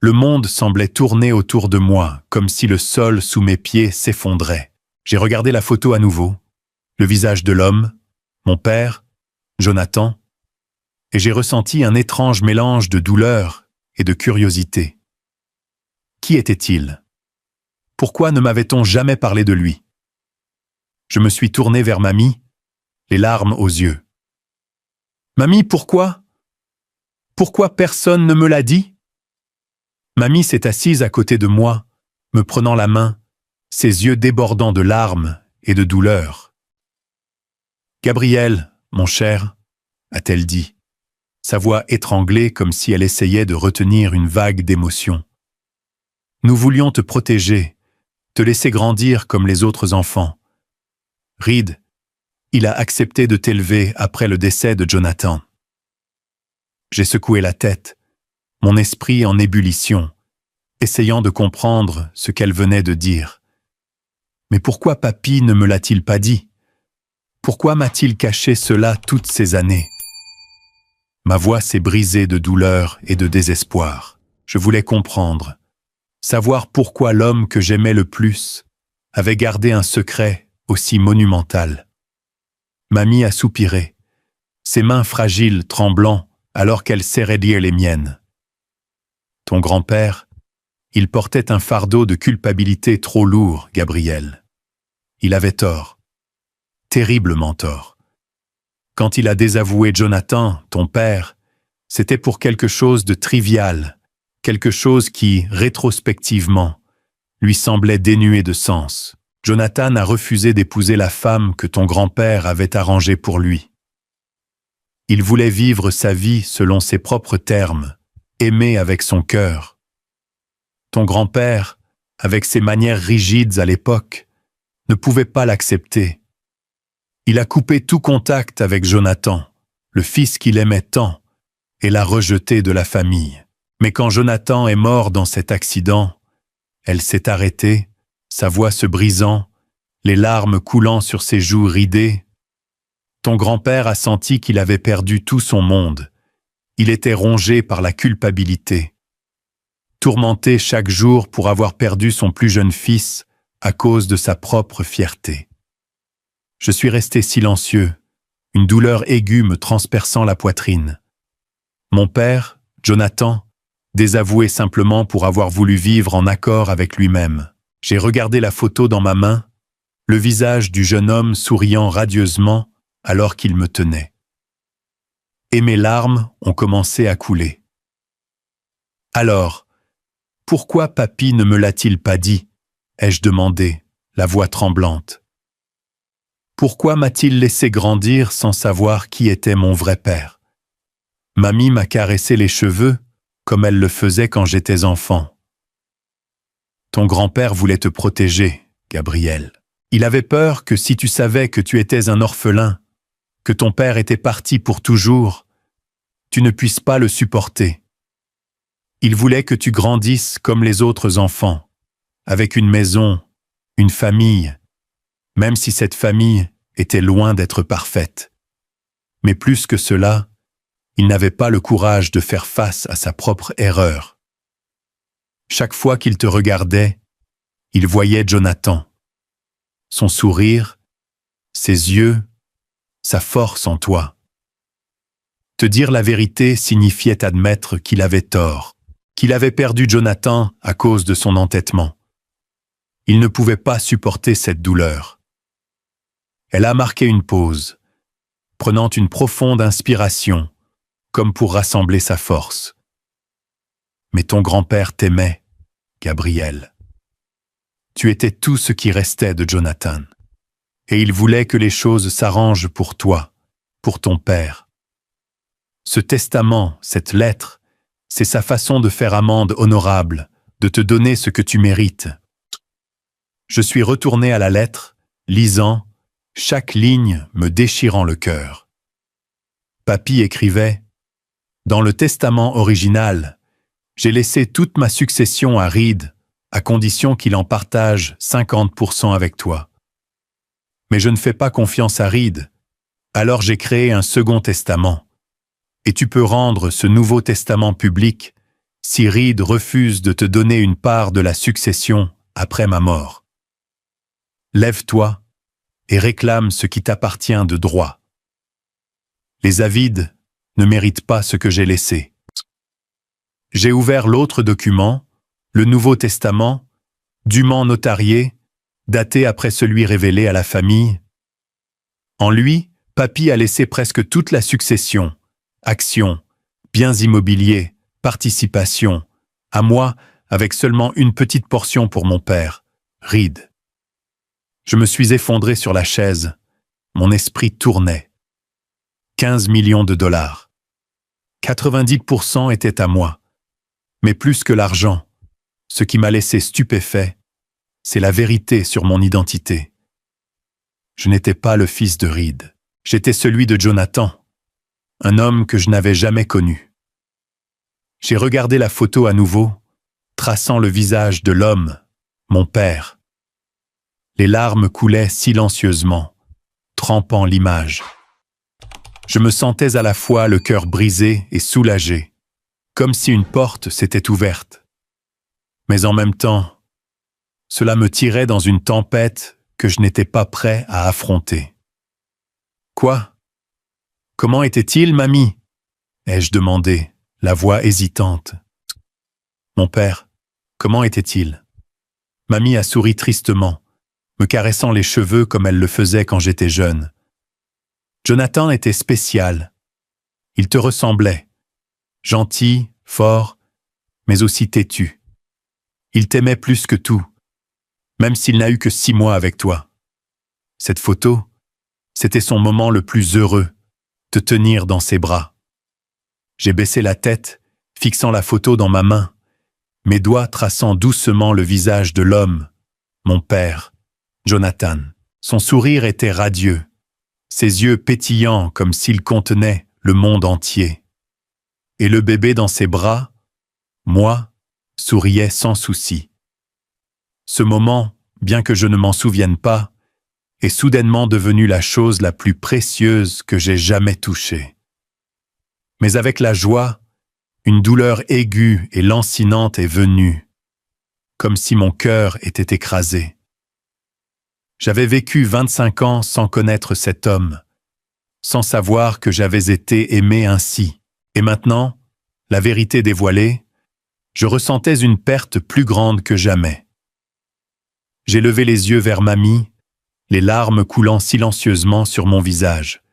[SPEAKER 1] Le monde semblait tourner autour de moi, comme si le sol sous mes pieds s'effondrait. J'ai regardé la photo à nouveau, le visage de l'homme, mon père, Jonathan, et j'ai ressenti un étrange mélange de douleur et de curiosité. Qui était-il? Pourquoi ne m'avait-on jamais parlé de lui? Je me suis tourné vers mamie, les larmes aux yeux. « Mamie, pourquoi? Pourquoi personne ne me l'a dit ?» Mamie s'est assise à côté de moi, me prenant la main, ses yeux débordant de larmes et de douleur. « Gabriel, mon cher, » a-t-elle dit, sa voix étranglée comme si elle essayait de retenir une vague d'émotion. « Nous voulions te protéger, te laisser grandir comme les autres enfants. Reed, il a accepté de t'élever après le décès de Jonathan. » J'ai secoué la tête, mon esprit en ébullition, essayant de comprendre ce qu'elle venait de dire. Mais pourquoi papy ne me l'a-t-il pas dit? Pourquoi m'a-t-il caché cela toutes ces années? Ma voix s'est brisée de douleur et de désespoir. Je voulais comprendre, savoir pourquoi l'homme que j'aimais le plus avait gardé un secret aussi monumental. Mamie a soupiré, ses mains fragiles tremblant alors qu'elle serrait les miennes. Ton grand-père, il portait un fardeau de culpabilité trop lourd, Gabriel. Il avait tort, terriblement tort. Quand il a désavoué Jonathan, ton père, c'était pour quelque chose de trivial, quelque chose qui, rétrospectivement, lui semblait dénué de sens. Jonathan a refusé d'épouser la femme que ton grand-père avait arrangée pour lui. Il voulait vivre sa vie selon ses propres termes, aimer avec son cœur. Ton grand-père, avec ses manières rigides à l'époque, ne pouvait pas l'accepter. Il a coupé tout contact avec Jonathan, le fils qu'il aimait tant, et l'a rejeté de la famille. Mais quand Jonathan est mort dans cet accident, elle s'est arrêtée, sa voix se brisant, les larmes coulant sur ses joues ridées. Ton grand-père a senti qu'il avait perdu tout son monde. Il était rongé par la culpabilité. Tourmenté chaque jour pour avoir perdu son plus jeune fils à cause de sa propre fierté. Je suis resté silencieux, une douleur aiguë me transperçant la poitrine. Mon père, Jonathan, désavoué simplement pour avoir voulu vivre en accord avec lui-même. J'ai regardé la photo dans ma main, le visage du jeune homme souriant radieusement alors qu'il me tenait. Et mes larmes ont commencé à couler. Alors, pourquoi papy ne me l'a-t-il pas dit? Ai-je demandé, la voix tremblante. Pourquoi m'a-t-il laissé grandir sans savoir qui était mon vrai père? Mamie m'a caressé les cheveux, comme elle le faisait quand j'étais enfant. Ton grand-père voulait te protéger, Gabriel. Il avait peur que si tu savais que tu étais un orphelin, que ton père était parti pour toujours, tu ne puisses pas le supporter. Il voulait que tu grandisses comme les autres enfants, avec une maison, une famille, même si cette famille était loin d'être parfaite. Mais plus que cela, il n'avait pas le courage de faire face à sa propre erreur. Chaque fois qu'il te regardait, il voyait Jonathan. Son sourire, ses yeux, sa force en toi. Te dire la vérité signifiait admettre qu'il avait tort, qu'il avait perdu Jonathan à cause de son entêtement. Il ne pouvait pas supporter cette douleur. Elle a marqué une pause, prenant une profonde inspiration, comme pour rassembler sa force. Mais ton grand-père t'aimait, Gabriel. Tu étais tout ce qui restait de Jonathan. Et il voulait que les choses s'arrangent pour toi, pour ton père. Ce testament, cette lettre, c'est sa façon de faire amende honorable, de te donner ce que tu mérites. Je suis retourné à la lettre, lisant, chaque ligne me déchirant le cœur. Papy écrivait « Dans le testament original, j'ai laissé toute ma succession à Reed, à condition qu'il en partage 50% avec toi. Mais je ne fais pas confiance à Reed, alors j'ai créé un second testament. Et tu peux rendre ce nouveau testament public si Reed refuse de te donner une part de la succession après ma mort. Lève-toi et réclame ce qui t'appartient de droit. Les avides ne méritent pas ce que j'ai laissé. » J'ai ouvert l'autre document, le Nouveau Testament, dûment notarié, daté après celui révélé à la famille. En lui, papy a laissé presque toute la succession, actions, biens immobiliers, participations, à moi avec seulement une petite portion pour mon père, Reed. Je me suis effondré sur la chaise, mon esprit tournait. 15 millions de dollars. 90% étaient à moi. Mais plus que l'argent, ce qui m'a laissé stupéfait, c'est la vérité sur mon identité. Je n'étais pas le fils de Reed. J'étais celui de Jonathan, un homme que je n'avais jamais connu. J'ai regardé la photo à nouveau, traçant le visage de l'homme, mon père. Les larmes coulaient silencieusement, trempant l'image. Je me sentais à la fois le cœur brisé et soulagé, comme si une porte s'était ouverte. Mais en même temps, cela me tirait dans une tempête que je n'étais pas prêt à affronter. « Quoi? Comment était-il, mamie ?» ai-je demandé, la voix hésitante. « Mon père, comment était-il ?» Mamie a souri tristement, me caressant les cheveux comme elle le faisait quand j'étais jeune. « Jonathan était spécial. Il te ressemblait. Gentil, fort, mais aussi têtu. Il t'aimait plus que tout, même s'il n'a eu que 6 mois avec toi. Cette photo, c'était son moment le plus heureux, te tenir dans ses bras. J'ai baissé la tête, fixant la photo dans ma main, mes doigts traçant doucement le visage de l'homme, mon père, Jonathan. Son sourire était radieux, ses yeux pétillants comme s'ils contenaient le monde entier. Et le bébé dans ses bras, moi, souriait sans souci. Ce moment, bien que je ne m'en souvienne pas, est soudainement devenu la chose la plus précieuse que j'ai jamais touchée. Mais avec la joie, une douleur aiguë et lancinante est venue, comme si mon cœur était écrasé. J'avais vécu 25 ans sans connaître cet homme, sans savoir que j'avais été aimé ainsi. Et maintenant, la vérité dévoilée, je ressentais une perte plus grande que jamais. J'ai levé les yeux vers mamie, les larmes coulant silencieusement sur mon visage.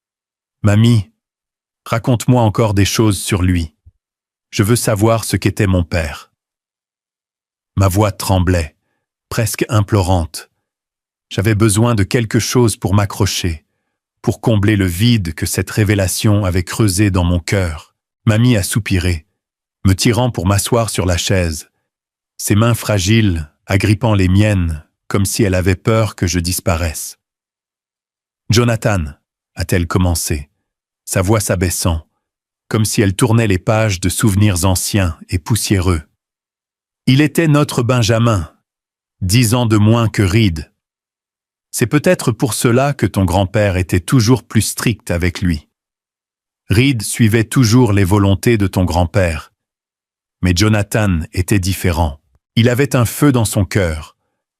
[SPEAKER 1] « Mamie, raconte-moi encore des choses sur lui. Je veux savoir ce qu'était mon père. » Ma voix tremblait, presque implorante. J'avais besoin de quelque chose pour m'accrocher, pour combler le vide que cette révélation avait creusé dans mon cœur. Mamie a soupiré, me tirant pour m'asseoir sur la chaise, ses mains fragiles agrippant les miennes, comme si elle avait peur que je disparaisse. « Jonathan » a-t-elle commencé, sa voix s'abaissant, comme si elle tournait les pages de souvenirs anciens et poussiéreux. « Il était notre Benjamin, 10 ans de moins que Reed. C'est peut-être pour cela que ton grand-père était toujours plus strict avec lui. Reed suivait toujours les volontés de ton grand-père. Mais Jonathan était différent. Il avait un feu dans son cœur,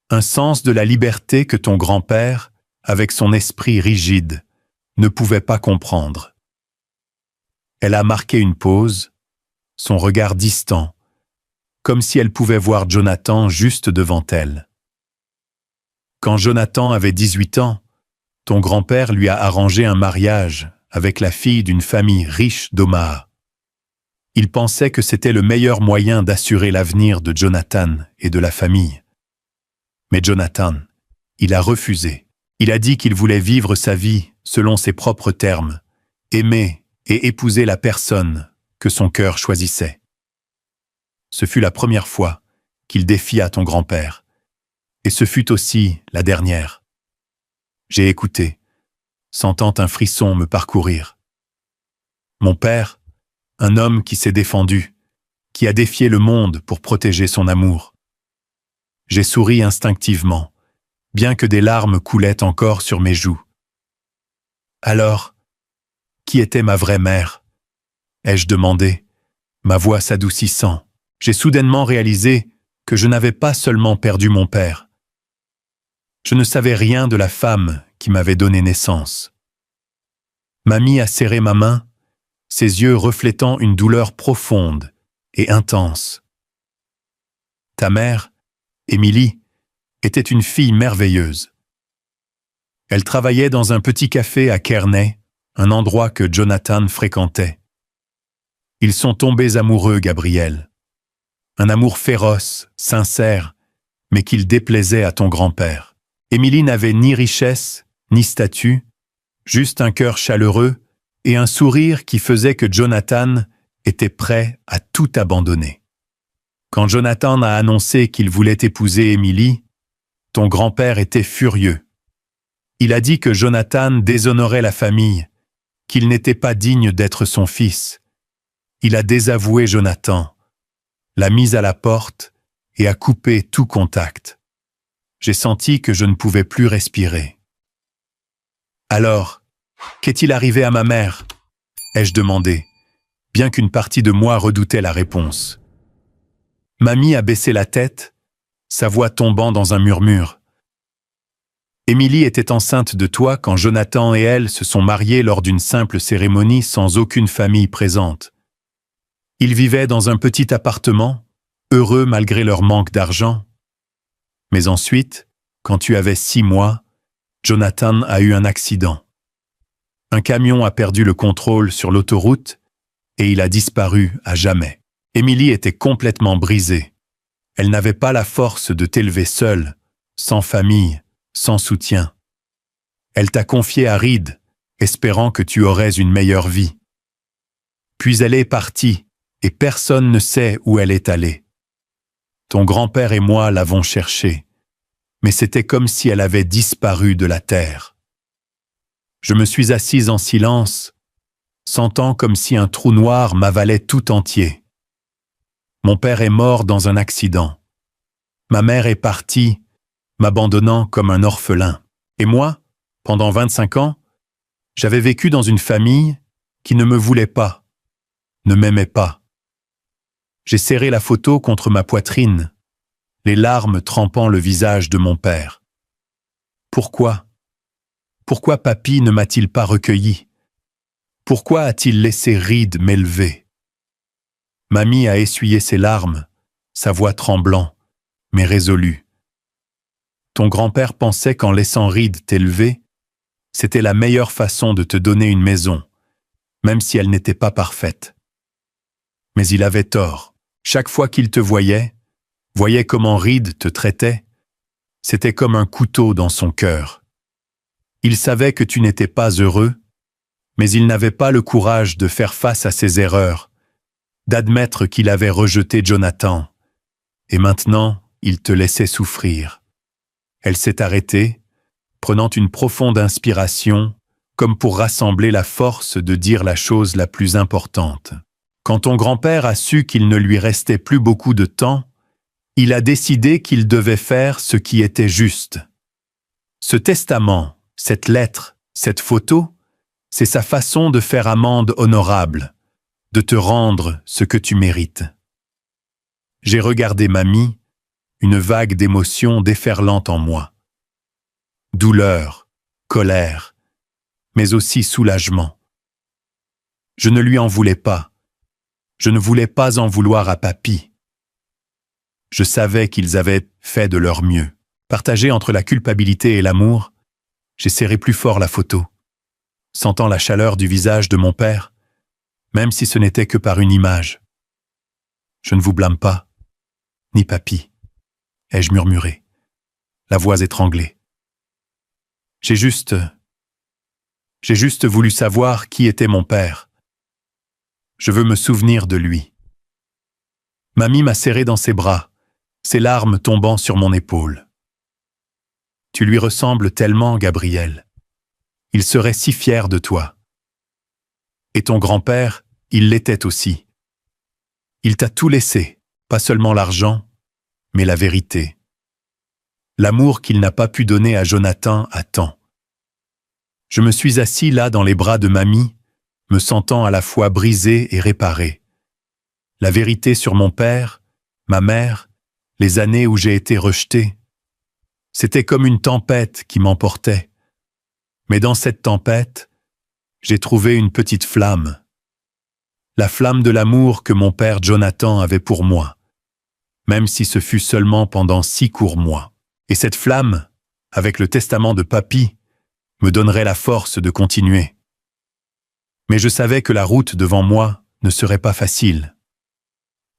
[SPEAKER 1] un sens de la liberté que ton grand-père, avec son esprit rigide, ne pouvait pas comprendre. » Elle a marqué une pause, son regard distant, comme si elle pouvait voir Jonathan juste devant elle. Quand Jonathan avait 18 ans, ton grand-père lui a arrangé un mariage avec la fille d'une famille riche d'Omaha. Il pensait que c'était le meilleur moyen d'assurer l'avenir de Jonathan et de la famille. Mais Jonathan, il a refusé. Il a dit qu'il voulait vivre sa vie selon ses propres termes, aimer et épouser la personne que son cœur choisissait. Ce fut la première fois qu'il défia ton grand-père, et ce fut aussi la dernière. J'ai écouté, sentant un frisson me parcourir. Mon père, un homme qui s'est défendu, qui a défié le monde pour protéger son amour. J'ai souri instinctivement, bien que des larmes coulaient encore sur mes joues. Alors, qui était ma vraie mère ? Ai-je demandé, ma voix s'adoucissant. J'ai soudainement réalisé que je n'avais pas seulement perdu mon père. Je ne savais rien de la femme qui m'avait donné naissance. Mamie a serré ma main, ses yeux reflétant une douleur profonde et intense. Ta mère, Émilie, était une fille merveilleuse. Elle travaillait dans un petit café à Kearney, un endroit que Jonathan fréquentait. Ils sont tombés amoureux, Gabriel. Un amour féroce, sincère, mais qu'il déplaisait à ton grand-père. Émilie n'avait ni richesse, ni statut, juste un cœur chaleureux et un sourire qui faisait que Jonathan était prêt à tout abandonner. Quand Jonathan a annoncé qu'il voulait épouser Émilie, ton grand-père était furieux. Il a dit que Jonathan déshonorait la famille, qu'il n'était pas digne d'être son fils. Il a désavoué Jonathan, l'a mise à la porte et a coupé tout contact. J'ai senti que je ne pouvais plus respirer. Alors, qu'est-il arrivé à ma mère? Ai-je demandé, bien qu'une partie de moi redoutait la réponse. Mamie a baissé la tête, sa voix tombant dans un murmure. Émilie était enceinte de toi quand Jonathan et elle se sont mariés lors d'une simple cérémonie sans aucune famille présente. Ils vivaient dans un petit appartement, heureux malgré leur manque d'argent. Mais ensuite, quand tu avais 6 mois, Jonathan a eu un accident. Un camion a perdu le contrôle sur l'autoroute et il a disparu à jamais. Émilie était complètement brisée. Elle n'avait pas la force de t'élever seule, sans famille, sans soutien. Elle t'a confié à Reed, espérant que tu aurais une meilleure vie. Puis elle est partie, et personne ne sait où elle est allée. Ton grand-père et moi l'avons cherchée, mais c'était comme si elle avait disparu de la terre. Je me suis assise en silence, sentant comme si un trou noir m'avalait tout entier. Mon père est mort dans un accident. Ma mère est partie, m'abandonnant comme un orphelin. Et moi, pendant 25 ans, j'avais vécu dans une famille qui ne me voulait pas, ne m'aimait pas. J'ai serré la photo contre ma poitrine, les larmes trempant le visage de mon père. Pourquoi? Pourquoi papy ne m'a-t-il pas recueilli? Pourquoi a-t-il laissé Reed m'élever? Mamie a essuyé ses larmes, sa voix tremblant, mais résolue. Ton grand-père pensait qu'en laissant Reed t'élever, c'était la meilleure façon de te donner une maison, même si elle n'était pas parfaite. Mais il avait tort. Chaque fois qu'il te voyait comment Reed te traitait, c'était comme un couteau dans son cœur. Il savait que tu n'étais pas heureux, mais il n'avait pas le courage de faire face à ses erreurs, d'admettre qu'il avait rejeté Jonathan, et maintenant il te laissait souffrir. Elle s'est arrêtée, prenant une profonde inspiration, comme pour rassembler la force de dire la chose la plus importante. Quand ton grand-père a su qu'il ne lui restait plus beaucoup de temps, il a décidé qu'il devait faire ce qui était juste. Ce testament, cette lettre, cette photo, c'est sa façon de faire amende honorable, de te rendre ce que tu mérites. J'ai regardé mamie, une vague d'émotions déferlant en moi. Douleur, colère, mais aussi soulagement. Je ne lui en voulais pas. Je ne voulais pas en vouloir à papy. Je savais qu'ils avaient fait de leur mieux. Partagé entre la culpabilité et l'amour, j'ai serré plus fort la photo, sentant la chaleur du visage de mon père, même si ce n'était que par une image. Je ne vous blâme pas, ni papy, ai-je murmuré, la voix étranglée. J'ai juste voulu savoir qui était mon père. Je veux me souvenir de lui. Mamie m'a serré dans ses bras, ses larmes tombant sur mon épaule. Tu lui ressembles tellement, Gabriel. Il serait si fier de toi. Et ton grand-père, il l'était aussi. Il t'a tout laissé, pas seulement l'argent, mais la vérité. L'amour qu'il n'a pas pu donner à Jonathan à temps. Je me suis assis là dans les bras de mamie, me sentant à la fois brisé et réparé. La vérité sur mon père, ma mère, les années où j'ai été rejeté. C'était comme une tempête qui m'emportait. Mais dans cette tempête, j'ai trouvé une petite flamme. La flamme de l'amour que mon père Jonathan avait pour moi, même si ce fut seulement pendant 6 courts mois. Et cette flamme, avec le testament de papy, me donnerait la force de continuer. Mais je savais que la route devant moi ne serait pas facile.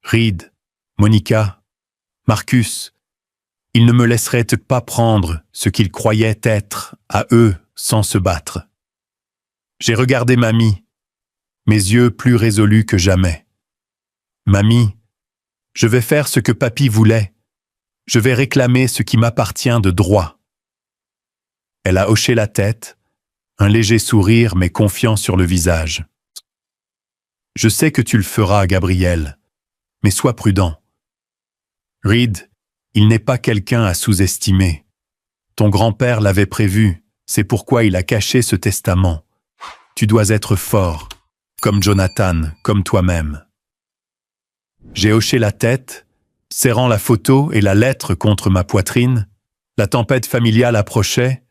[SPEAKER 1] Reed, Monica, Marcus, ils ne me laisseraient pas prendre ce qu'ils croyaient être à eux sans se battre. J'ai regardé mamie, mes yeux plus résolus que jamais. Mamie, je vais faire ce que papy voulait. Je vais réclamer ce qui m'appartient de droit. Elle a hoché la tête, un léger sourire mais confiant sur le visage. Je sais que tu le feras, Gabriel, mais sois prudent. Reed, il n'est pas quelqu'un à sous-estimer. Ton grand-père l'avait prévu, c'est pourquoi il a caché ce testament. Tu dois être fort, comme Jonathan, comme toi-même. J'ai hoché la tête, serrant la photo et la lettre contre ma poitrine. La tempête familiale approchait,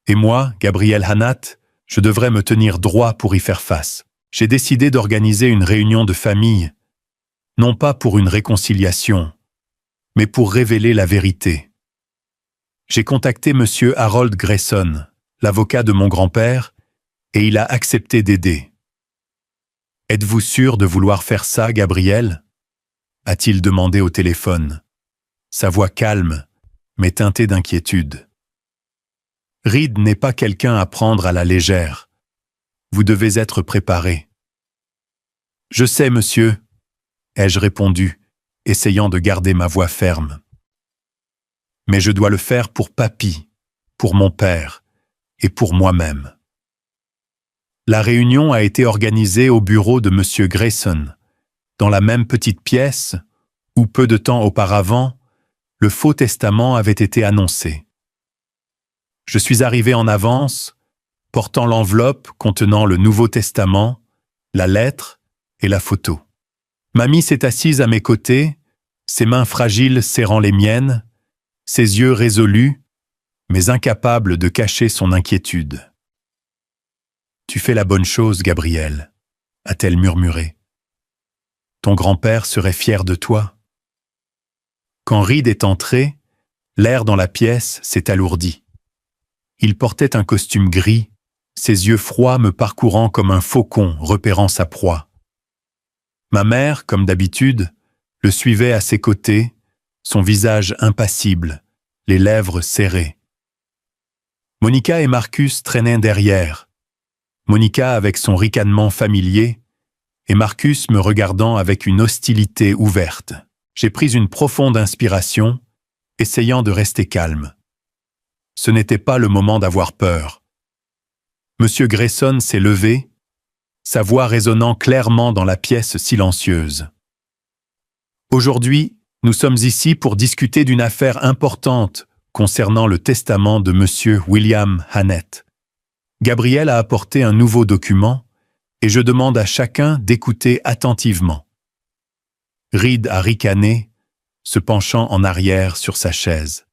[SPEAKER 1] et moi, Gabriel Hanat, je devrais me tenir droit pour y faire face. J'ai décidé d'organiser une réunion de famille, non pas pour une réconciliation, mais pour révéler la vérité. J'ai contacté M. Harold Grayson, l'avocat de mon grand-père, et il a accepté d'aider. « Êtes-vous sûr de vouloir faire ça, Gabriel ?» a-t-il demandé au téléphone, sa voix calme, mais teintée d'inquiétude. Reed n'est pas quelqu'un à prendre à la légère. Vous devez être préparé. Je sais, monsieur, ai-je répondu, essayant de garder ma voix ferme. Mais je dois le faire pour papy, pour mon père et pour moi-même. La réunion a été organisée au bureau de monsieur Grayson, dans la même petite pièce où, peu de temps auparavant, le faux testament avait été annoncé. Je suis arrivé en avance, portant l'enveloppe contenant le Nouveau Testament, la lettre et la photo. Mamie s'est assise à mes côtés, ses mains fragiles serrant les miennes, ses yeux résolus, mais incapables de cacher son inquiétude. « Tu fais la bonne chose, Gabriel, » a-t-elle murmuré. « Ton grand-père serait fier de toi. » Quand Reed est entré, l'air dans la pièce s'est alourdi. Il portait un costume gris, ses yeux froids me parcourant comme un faucon repérant sa proie. Ma mère, comme d'habitude, le suivait à ses côtés, son visage impassible, les lèvres serrées. Monica et Marcus traînaient derrière, Monica avec son ricanement familier, et Marcus me regardant avec une hostilité ouverte. J'ai pris une profonde inspiration, essayant de rester calme. Ce n'était pas le moment d'avoir peur. Monsieur Grayson s'est levé, sa voix résonnant clairement dans la pièce silencieuse. Aujourd'hui, nous sommes ici pour discuter d'une affaire importante concernant le testament de monsieur William Hannett. Gabriel a apporté un nouveau document et je demande à chacun d'écouter attentivement. Reed a ricané, se penchant en arrière sur sa chaise.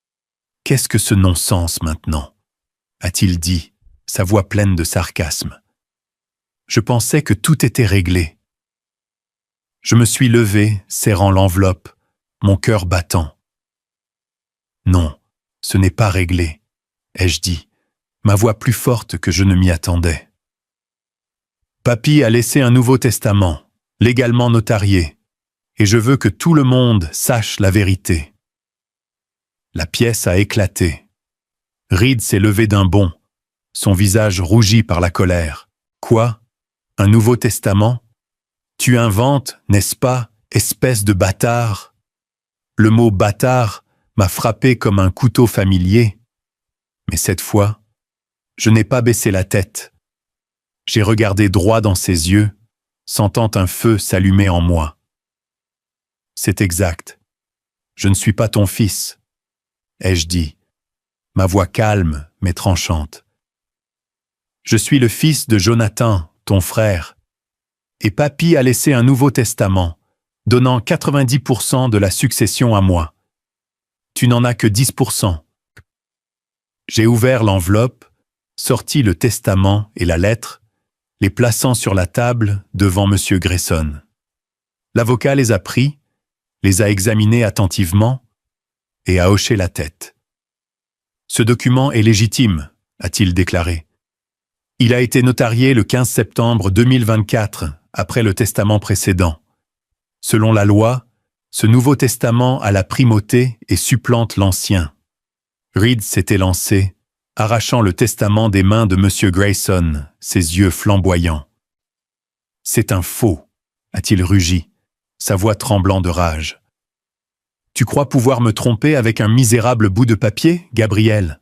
[SPEAKER 1] « Qu'est-ce que ce non-sens maintenant ?» a-t-il dit, sa voix pleine de sarcasme. Je pensais que tout était réglé. Je me suis levé, serrant l'enveloppe, mon cœur battant. Non, ce n'est pas réglé, ai-je dit, ma voix plus forte que je ne m'y attendais. Papy a laissé un Nouveau Testament, légalement notarié, et je veux que tout le monde sache la vérité. La pièce a éclaté. Reed s'est levé d'un bond, son visage rougi par la colère. Quoi ? Un Nouveau Testament ? Tu inventes, n'est-ce pas, espèce de bâtard ? Le mot bâtard m'a frappé comme un couteau familier. Mais cette fois, je n'ai pas baissé la tête. J'ai regardé droit dans ses yeux, sentant un feu s'allumer en moi. C'est exact. Je ne suis pas ton fils, ai-je dit, ma voix calme mais tranchante. Je suis le fils de Jonathan, ton frère, et papy a laissé un Nouveau Testament, donnant 90% de la succession à moi. Tu n'en as que 10%. J'ai ouvert l'enveloppe, sorti le testament et la lettre, les plaçant sur la table devant M. Grayson. L'avocat les a pris, les a examinés attentivement et a hoché la tête. « Ce document est légitime », a-t-il déclaré. « Il a été notarié le 15 septembre 2024, après le testament précédent. Selon la loi, ce Nouveau Testament a la primauté et supplante l'Ancien. » Reed s'était lancé, arrachant le testament des mains de M. Grayson, ses yeux flamboyants. « C'est un faux », a-t-il rugi, sa voix tremblant de rage. « Tu crois pouvoir me tromper avec un misérable bout de papier, Gabriel ?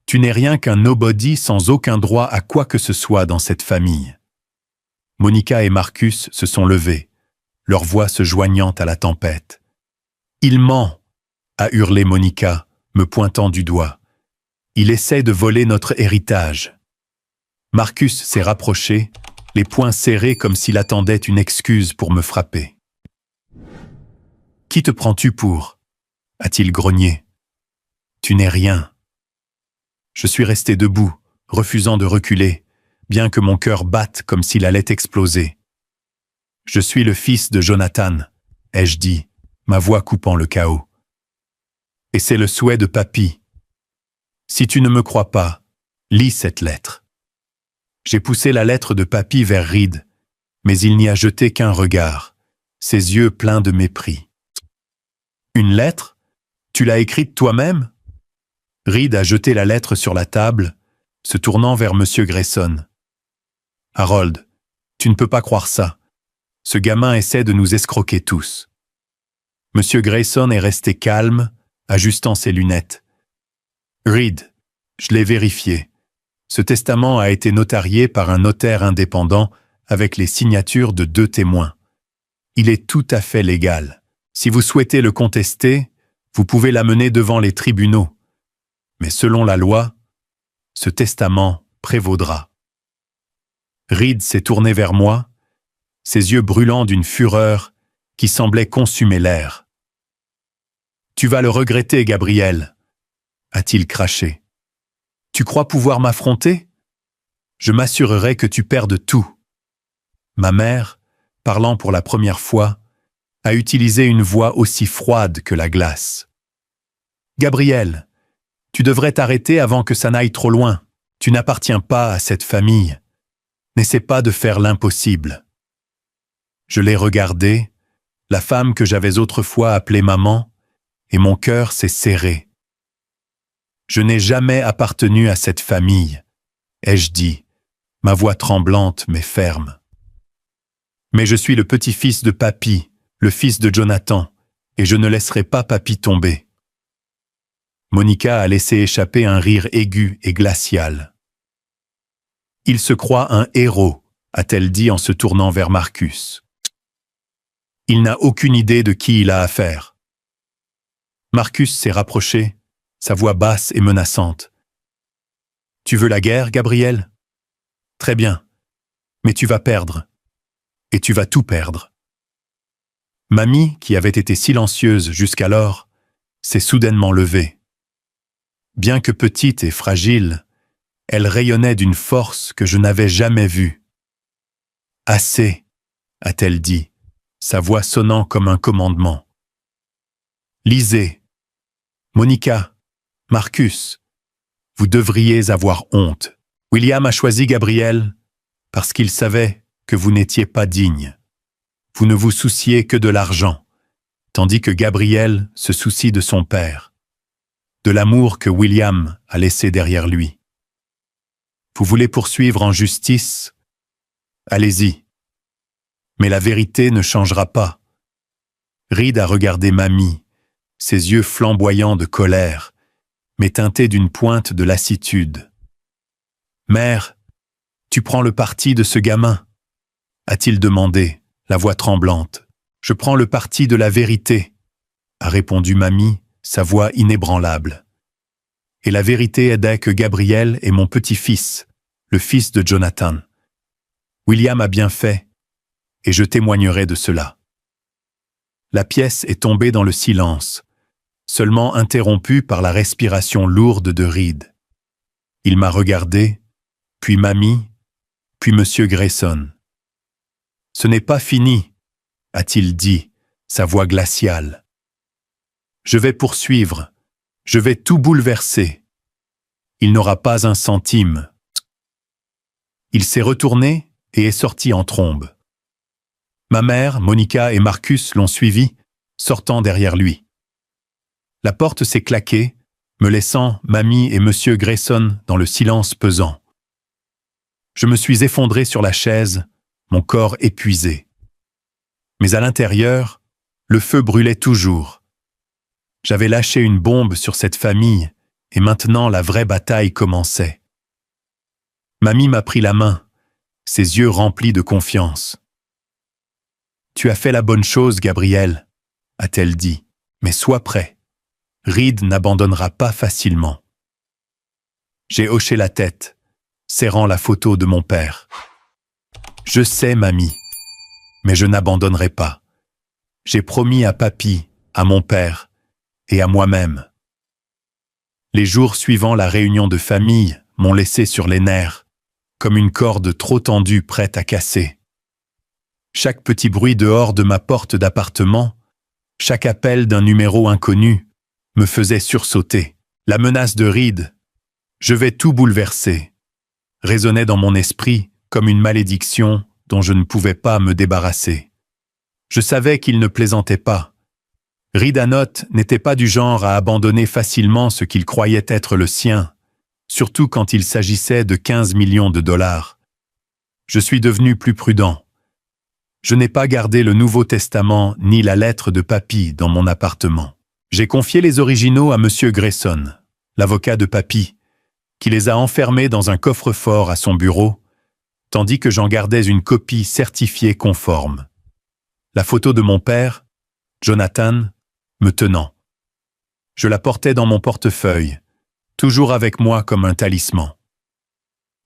[SPEAKER 1] Tu n'es rien qu'un nobody sans aucun droit à quoi que ce soit dans cette famille. » Monica et Marcus se sont levés, leurs voix se joignant à la tempête. « Il ment, a hurlé Monica, me pointant du doigt. Il essaie de voler notre héritage. Marcus s'est rapproché, les poings serrés comme s'il attendait une excuse pour me frapper. « Qui te prends-tu pour » a-t-il grogné. « Tu n'es rien. » Je suis resté debout, refusant de reculer, bien que mon cœur batte comme s'il allait exploser. « Je suis le fils de Jonathan, ai-je dit, ma voix coupant le chaos. Et c'est le souhait de papy. Si tu ne me crois pas, lis cette lettre. » J'ai poussé la lettre de papy vers Reed, mais il n'y a jeté qu'un regard, ses yeux pleins de mépris. « Une lettre? Tu l'as écrite toi-même » Reed a jeté la lettre sur la table, se tournant vers M. Grayson. « Harold, tu ne peux pas croire ça. Ce gamin essaie de nous escroquer tous. » M. Grayson est resté calme, ajustant ses lunettes. « Reed, je l'ai vérifié. Ce testament a été notarié par un notaire indépendant avec les signatures de 2 témoins. Il est tout à fait légal. Si vous souhaitez le contester, vous pouvez l'amener devant les tribunaux. Mais selon la loi, ce testament prévaudra. » Reed s'est tourné vers moi, ses yeux brûlants d'une fureur qui semblait consumer l'air. « Tu vas le regretter, Gabriel, » a-t-il craché. « Tu crois pouvoir m'affronter? Je m'assurerai que tu perdes tout. » Ma mère, parlant pour la première fois, a utilisé une voix aussi froide que la glace. « Gabriel, tu devrais t'arrêter avant que ça n'aille trop loin. Tu n'appartiens pas à cette famille. N'essaie pas de faire l'impossible. » Je l'ai regardée, la femme que j'avais autrefois appelée maman, et mon cœur s'est serré. « Je n'ai jamais appartenu à cette famille, » ai-je dit, ma voix tremblante mais ferme. « Mais je suis le petit-fils de papy, le fils de Jonathan, et je ne laisserai pas papy tomber. » Monica a laissé échapper un rire aigu et glacial. « Il se croit un héros, » a-t-elle dit en se tournant vers Marcus. « Il n'a aucune idée de qui il a affaire. » Marcus s'est rapproché, sa voix basse et menaçante. « Tu veux la guerre, Gabriel? Très bien, mais tu vas perdre. Et tu vas tout perdre. » Mamie, qui avait été silencieuse jusqu'alors, s'est soudainement levée. Bien que petite et fragile, elle rayonnait d'une force que je n'avais jamais vue. « Assez, » a-t-elle dit, sa voix sonnant comme un commandement. « Lisez. Monica, Marcus, vous devriez avoir honte. William a choisi Gabriel parce qu'il savait que vous n'étiez pas digne. Vous ne vous souciez que de l'argent, tandis que Gabriel se soucie de son père, de l'amour que William a laissé derrière lui. Vous voulez poursuivre en justice? Allez-y. Mais la vérité ne changera pas. » Reed a regardé Mamie, ses yeux flamboyants de colère, mais teintés d'une pointe de lassitude. « Mère, tu prends le parti de ce gamin ?» a-t-il demandé, la voix tremblante. « Je prends le parti de la vérité, » a répondu Mamie, sa voix inébranlable. « Et la vérité est que Gabriel est mon petit-fils, le fils de Jonathan. William a bien fait, et je témoignerai de cela. » La pièce est tombée dans le silence, seulement interrompue par la respiration lourde de Reed. Il m'a regardé, puis Mamie, puis M. Grayson. « Ce n'est pas fini, » a-t-il dit, sa voix glaciale. « Je vais poursuivre, je vais tout bouleverser. Il n'aura pas un centime. » Il s'est retourné et est sorti en trombe. Ma mère, Monica et Marcus l'ont suivi, sortant derrière lui. La porte s'est claquée, me laissant Mamie et M. Grayson dans le silence pesant. Je me suis effondré sur la chaise, mon corps épuisé. Mais à l'intérieur, le feu brûlait toujours. J'avais lâché une bombe sur cette famille, et maintenant la vraie bataille commençait. Mamie m'a pris la main, ses yeux remplis de confiance. « Tu as fait la bonne chose, Gabriel, » a-t-elle dit, Mais sois prêt. Reed n'abandonnera pas facilement. J'ai hoché la tête, serrant la photo de mon père. Je sais, mamie, mais je n'abandonnerai pas. J'ai promis à papy, à mon père et à moi-même. Les jours suivant la réunion de famille m'ont laissé sur les nerfs, comme une corde trop tendue prête à casser. Chaque petit bruit dehors de ma porte d'appartement, chaque appel d'un numéro inconnu, me faisait sursauter. La menace de Reed, je vais tout bouleverser, résonnait dans mon esprit comme une malédiction dont je ne pouvais pas me débarrasser. Je savais qu'il ne plaisantait pas. Reed Hanott n'était pas du genre à abandonner facilement ce qu'il croyait être le sien, surtout quand il s'agissait de 15 millions de dollars. Je suis devenu plus prudent. Je n'ai pas gardé le Nouveau Testament ni la lettre de papy dans mon appartement. J'ai confié les originaux à M. Grayson, l'avocat de papy, qui les a enfermés dans un coffre-fort à son bureau, tandis que j'en gardais une copie certifiée conforme. La photo de mon père, Jonathan, me tenant. Je la portais dans mon portefeuille, toujours avec moi comme un talisman.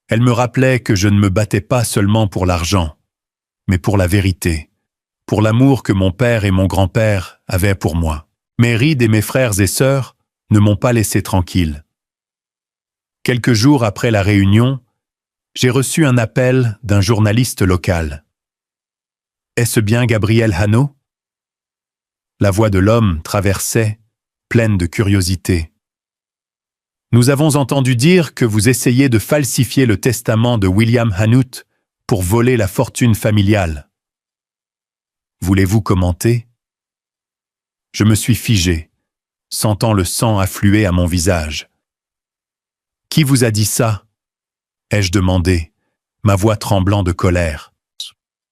[SPEAKER 1] Elle me rappelait que je ne me battais pas seulement pour l'argent, mais pour la vérité, pour l'amour que mon père et mon grand-père avaient pour moi. Mais Reed et mes frères et sœurs ne m'ont pas laissé tranquille. Quelques jours après la réunion, j'ai reçu un appel d'un journaliste local. « Est-ce bien Gabriel Hanot ?» La voix de l'homme traversait, pleine de curiosité. « Nous avons entendu dire que vous essayez de falsifier le testament de William Hanot pour voler la fortune familiale. Voulez-vous commenter ?» Je me suis figé, sentant le sang affluer à mon visage. « Qui vous a dit ça ?» ai-je demandé, ma voix tremblant de colère.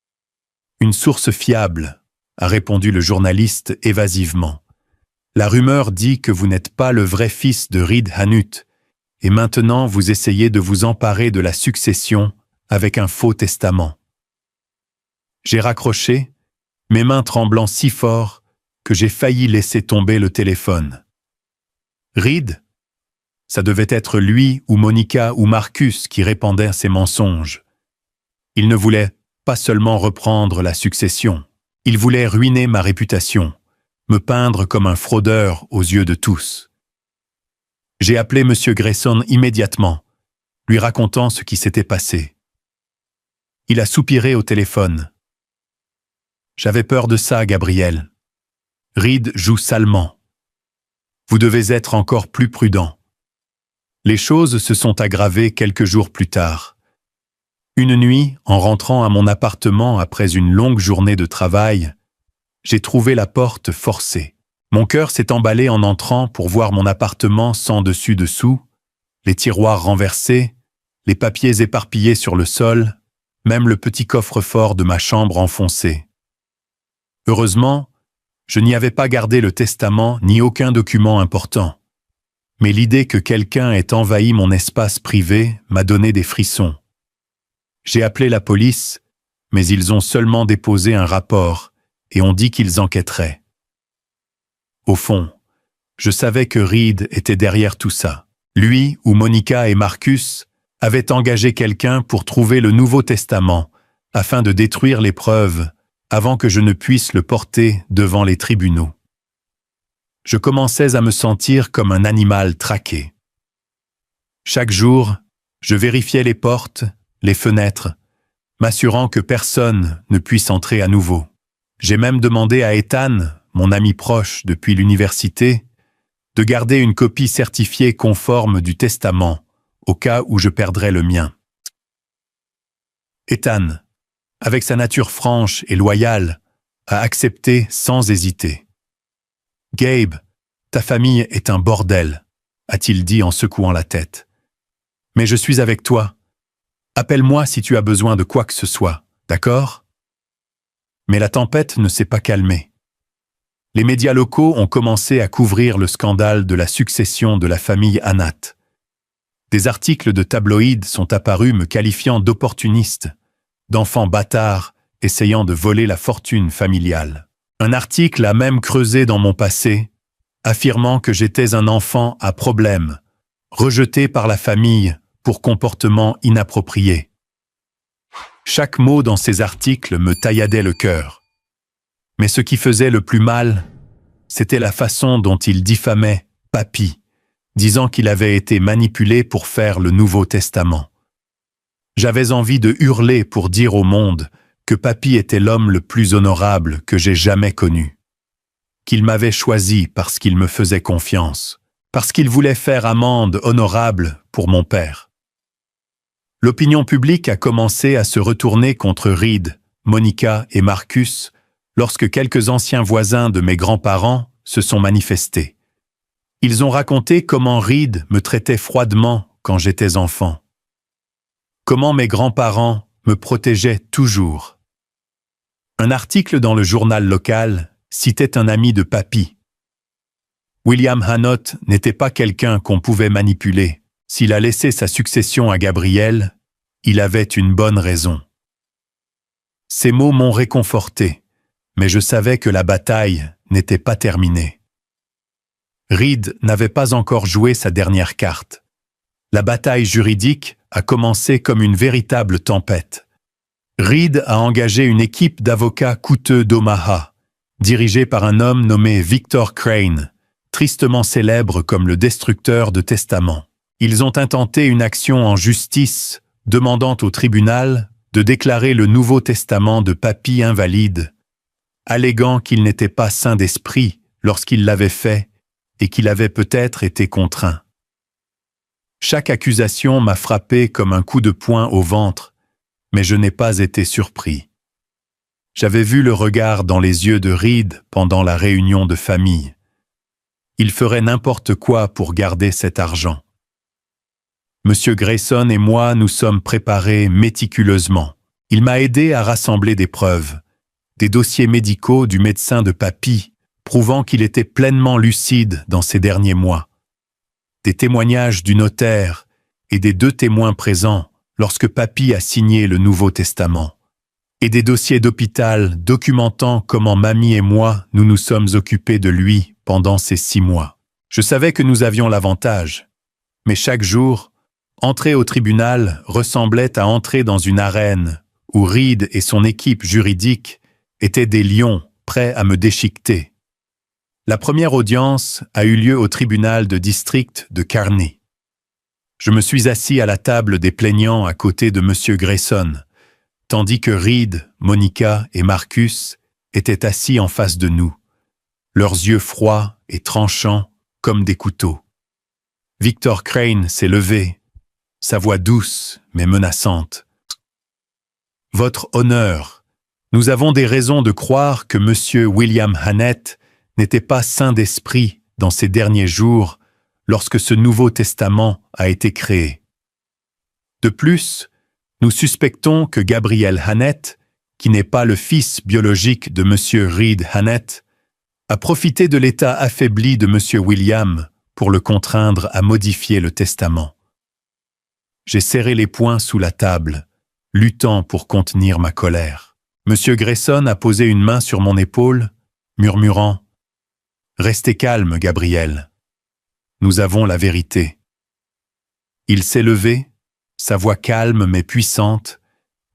[SPEAKER 1] « Une source fiable, » a répondu le journaliste évasivement. « La rumeur dit que vous n'êtes pas le vrai fils de Reed Hanot, et maintenant vous essayez de vous emparer de la succession avec un faux testament. » J'ai raccroché, mes mains tremblant si fort que j'ai failli laisser tomber le téléphone. Reed? Ça devait être lui ou Monica ou Marcus qui répandaient ces mensonges. Il ne voulait pas seulement reprendre la succession, il voulait ruiner ma réputation, me peindre comme un fraudeur aux yeux de tous. J'ai appelé M. Grayson immédiatement, lui racontant ce qui s'était passé. Il a soupiré au téléphone. « J'avais peur de ça, Gabriel. Reed joue salement. Vous devez être encore plus prudent. » Les choses se sont aggravées quelques jours plus tard. Une nuit, en rentrant à mon appartement après une longue journée de travail, j'ai trouvé la porte forcée. Mon cœur s'est emballé en entrant pour voir mon appartement sans dessus-dessous, les tiroirs renversés, les papiers éparpillés sur le sol, même le petit coffre-fort de ma chambre enfoncé. Heureusement, je n'y avais pas gardé le testament ni aucun document important. Mais l'idée que quelqu'un ait envahi mon espace privé m'a donné des frissons. J'ai appelé la police, mais ils ont seulement déposé un rapport et ont dit qu'ils enquêteraient. Au fond, je savais que Reed était derrière tout ça. Lui ou Monica et Marcus avaient engagé quelqu'un pour trouver le Nouveau Testament afin de détruire les preuves avant que je ne puisse le porter devant les tribunaux. Je commençais à me sentir comme un animal traqué. Chaque jour, je vérifiais les portes, les fenêtres, m'assurant que personne ne puisse entrer à nouveau. J'ai même demandé à Ethan, mon ami proche depuis l'université, de garder une copie certifiée conforme du testament, au cas où je perdrais le mien. Ethan, avec sa nature franche et loyale, a accepté sans hésiter. « Gabe, ta famille est un bordel, » a-t-il dit en secouant la tête. « Mais je suis avec toi. Appelle-moi si tu as besoin de quoi que ce soit, d'accord ?» Mais la tempête ne s'est pas calmée. Les médias locaux ont commencé à couvrir le scandale de la succession de la famille Hanott. Des articles de tabloïds sont apparus me qualifiant d'opportuniste, d'enfant bâtard essayant de voler la fortune familiale. Un article a même creusé dans mon passé, affirmant que j'étais un enfant à problème, rejeté par la famille pour comportement inapproprié. Chaque mot dans ces articles me tailladait le cœur. Mais ce qui faisait le plus mal, c'était la façon dont il diffamait Papy, disant qu'il avait été manipulé pour faire le Nouveau Testament. J'avais envie de hurler pour dire au monde que Papy était l'homme le plus honorable que j'ai jamais connu. Qu'il m'avait choisi parce qu'il me faisait confiance, parce qu'il voulait faire amende honorable pour mon père. L'opinion publique a commencé à se retourner contre Reed, Monica et Marcus lorsque quelques anciens voisins de mes grands-parents se sont manifestés. Ils ont raconté comment Reed me traitait froidement quand j'étais enfant. Comment mes grands-parents me protégeaient toujours. Un article dans le journal local citait un ami de Papy. William Hannott n'était pas quelqu'un qu'on pouvait manipuler. S'il a laissé sa succession à Gabriel, il avait une bonne raison. Ces mots m'ont réconforté, mais je savais que la bataille n'était pas terminée. Reed n'avait pas encore joué sa dernière carte. La bataille juridique a commencé comme une véritable tempête. Reed a engagé une équipe d'avocats coûteux d'Omaha, dirigée par un homme nommé Victor Crane, tristement célèbre comme le destructeur de testaments. Ils ont intenté une action en justice, demandant au tribunal de déclarer le Nouveau Testament de Papy invalide, alléguant qu'il n'était pas saint d'esprit lorsqu'il l'avait fait et qu'il avait peut-être été contraint. Chaque accusation m'a frappé comme un coup de poing au ventre, mais je n'ai pas été surpris. J'avais vu le regard dans les yeux de Reed pendant la réunion de famille. Il ferait n'importe quoi pour garder cet argent. Monsieur Grayson et moi nous sommes préparés méticuleusement. Il m'a aidé à rassembler des preuves, des dossiers médicaux du médecin de Papy, prouvant qu'il était pleinement lucide dans ces derniers mois, des témoignages du notaire et des 2 témoins présents lorsque Papy a signé le Nouveau Testament, et des dossiers d'hôpital documentant comment Mamie et moi nous nous sommes occupés de lui pendant ces 6 mois. Je savais que nous avions l'avantage, mais chaque jour, entrer au tribunal ressemblait à entrer dans une arène où Reed et son équipe juridique étaient des lions prêts à me déchiqueter. La première audience a eu lieu au tribunal de district de Kearney. Je me suis assis à la table des plaignants à côté de M. Grayson, tandis que Reed, Monica et Marcus étaient assis en face de nous, leurs yeux froids et tranchants comme des couteaux. Victor Crane s'est levé, sa voix douce mais menaçante. « Votre honneur, nous avons des raisons de croire que M. William Hannett n'était pas saint d'esprit dans ces derniers jours lorsque ce Nouveau Testament a été créé. De plus, nous suspectons que Gabriel Hannett, qui n'est pas le fils biologique de M. Reed Hannett, a profité de l'état affaibli de M. William pour le contraindre à modifier le testament. J'ai serré les poings sous la table, luttant pour contenir ma colère. M. Grayson a posé une main sur mon épaule, murmurant « Restez calme, Gabriel. Nous avons la vérité. » Il s'est levé, sa voix calme mais puissante,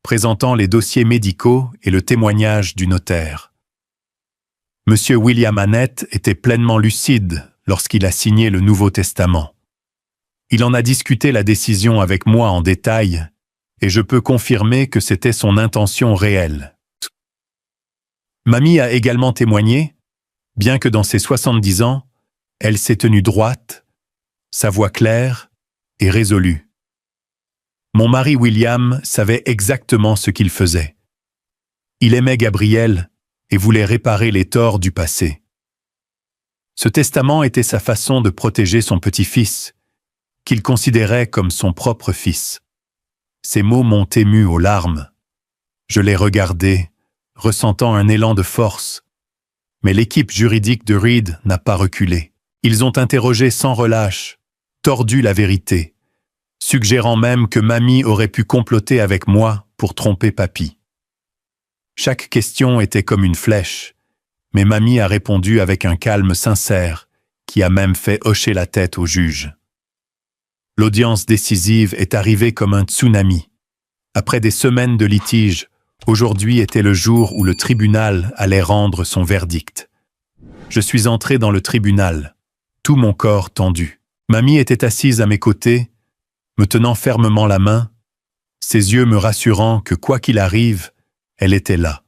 [SPEAKER 1] présentant les dossiers médicaux et le témoignage du notaire. M. William Hannett était pleinement lucide lorsqu'il a signé le Nouveau Testament. Il en a discuté la décision avec moi en détail, et je peux confirmer que c'était son intention réelle. Mamie a également témoigné, bien que dans ses 70 ans, elle s'est tenue droite, sa voix claire et résolue. Mon mari William savait exactement ce qu'il faisait. Il aimait Gabriel et voulait réparer les torts du passé. Ce testament était sa façon de protéger son petit-fils, qu'il considérait comme son propre fils. Ces mots m'ont ému aux larmes. Je l'ai regardé, ressentant un élan de force. Mais l'équipe juridique de Reed n'a pas reculé. Ils ont interrogé sans relâche, tordu la vérité, suggérant même que Mamie aurait pu comploter avec moi pour tromper Papy. Chaque question était comme une flèche, mais mamie a répondu avec un calme sincère, qui a même fait hocher la tête au juge. L'audience décisive est arrivée comme un tsunami. Après des semaines de litige, aujourd'hui était le jour où le tribunal allait rendre son verdict. Je suis entré dans le tribunal, tout mon corps tendu. Mamie était assise à mes côtés, me tenant fermement la main, ses yeux me rassurant que quoi qu'il arrive, elle était là.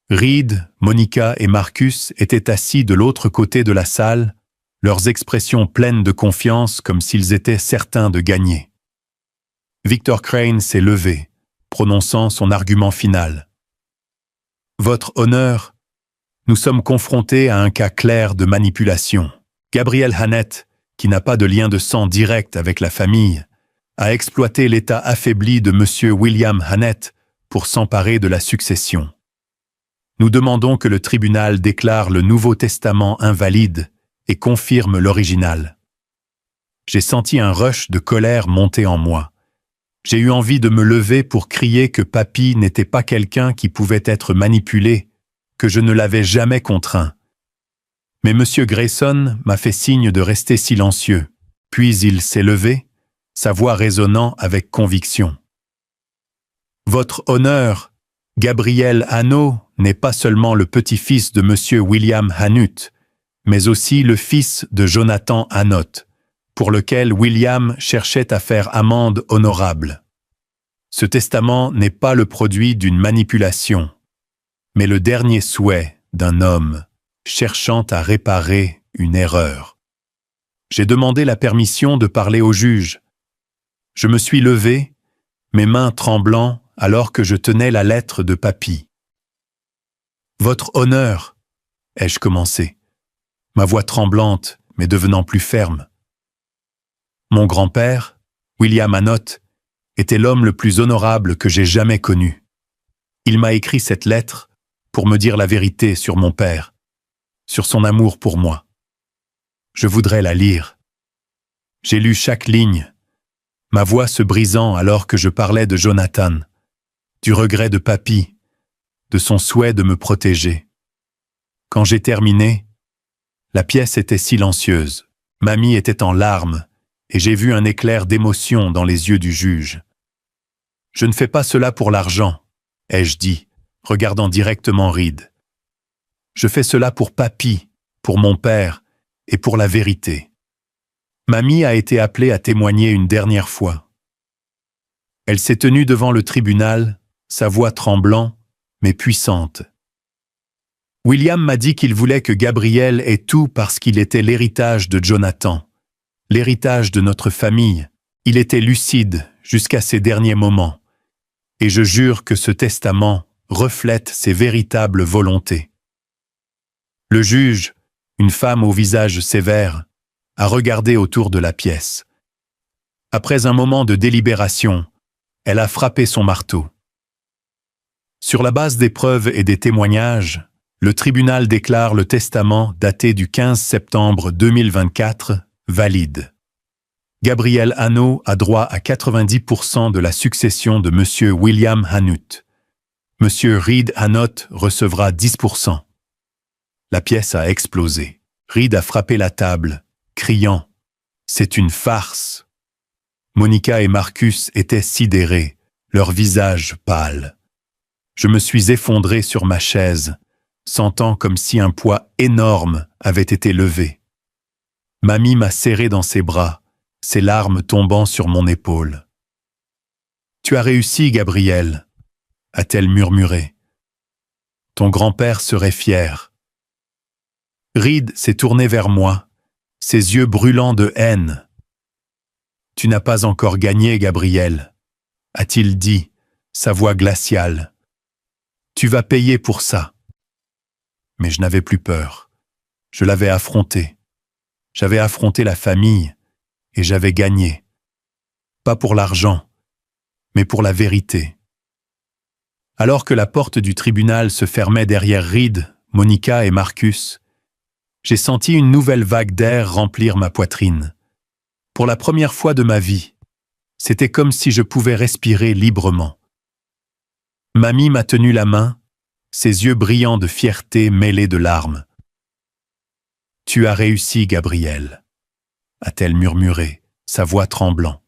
[SPEAKER 1] Reed, Monica et Marcus étaient assis de l'autre côté de la salle, leurs expressions pleines de confiance comme s'ils étaient certains de gagner. Victor Crane s'est levé, prononçant son argument final. « Votre honneur, nous sommes confrontés à un cas clair de manipulation. Gabrielle Hannett, qui n'a pas de lien de sang direct avec la famille, a exploité l'état affaibli de M. William Hannett pour s'emparer de la succession. Nous demandons que le tribunal déclare le Nouveau Testament invalide et confirme l'original. » J'ai senti un rush de colère monter en moi. J'ai eu envie de me lever pour crier que papy n'était pas quelqu'un qui pouvait être manipulé, que je ne l'avais jamais contraint. Mais M. Grayson m'a fait signe de rester silencieux, puis il s'est levé, sa voix résonnant avec conviction. « Votre honneur, Gabriel Hannot n'est pas seulement le petit-fils de M. William Hannut, mais aussi le fils de Jonathan Hannott, pour lequel William cherchait à faire amende honorable. Ce testament n'est pas le produit d'une manipulation, mais le dernier souhait d'un homme cherchant à réparer une erreur. J'ai demandé la permission de parler au juge. Je me suis levé, mes mains tremblant alors que je tenais la lettre de papy. « Votre honneur » ai-je commencé, ma voix tremblante mais devenant plus ferme. Mon grand-père, William Hannott, était l'homme le plus honorable que j'ai jamais connu. Il m'a écrit cette lettre pour me dire la vérité sur mon père, sur son amour pour moi. Je voudrais la lire. J'ai lu chaque ligne, ma voix se brisant alors que je parlais de Jonathan, du regret de papy, de son souhait de me protéger. Quand j'ai terminé, la pièce était silencieuse. Mamie était en larmes et j'ai vu un éclair d'émotion dans les yeux du juge. « Je ne fais pas cela pour l'argent, » ai-je dit, regardant directement Reed. « Je fais cela pour papy, pour mon père et pour la vérité. » Mamie a été appelée à témoigner une dernière fois. Elle s'est tenue devant le tribunal, sa voix tremblant, mais puissante. William m'a dit qu'il voulait que Gabriel ait tout parce qu'il était l'héritage de Jonathan, l'héritage de notre famille. Il était lucide jusqu'à ses derniers moments, et je jure que ce testament reflète ses véritables volontés. Le juge, une femme au visage sévère, a regardé autour de la pièce. Après un moment de délibération, elle a frappé son marteau. Sur la base des preuves et des témoignages, le tribunal déclare le testament daté du 15 septembre 2024 valide. Gabriel Hannot a droit à 90% de la succession de M. William Hannut. M. Reed Hannott recevra 10%. La pièce a explosé. Reed a frappé la table, criant « C'est une farce !» Monica et Marcus étaient sidérés, leurs visages pâles. Je me suis effondré sur ma chaise, sentant comme si un poids énorme avait été levé. Mamie m'a serré dans ses bras, ses larmes tombant sur mon épaule. « Tu as réussi, Gabriel » a-t-elle murmuré. « Ton grand-père serait fier. » Reed s'est tourné vers moi, ses yeux brûlants de haine. « Tu n'as pas encore gagné, Gabriel » a-t-il dit, sa voix glaciale. « Tu vas payer pour ça. » Mais je n'avais plus peur. Je l'avais affronté. J'avais affronté la famille et j'avais gagné. Pas pour l'argent, mais pour la vérité. Alors que la porte du tribunal se fermait derrière Reed, Monica et Marcus, j'ai senti une nouvelle vague d'air remplir ma poitrine. Pour la première fois de ma vie, c'était comme si je pouvais respirer librement. Mamie m'a tenu la main, ses yeux brillants de fierté mêlés de larmes. « Tu as réussi, Gabriel », a-t-elle murmuré, sa voix tremblant.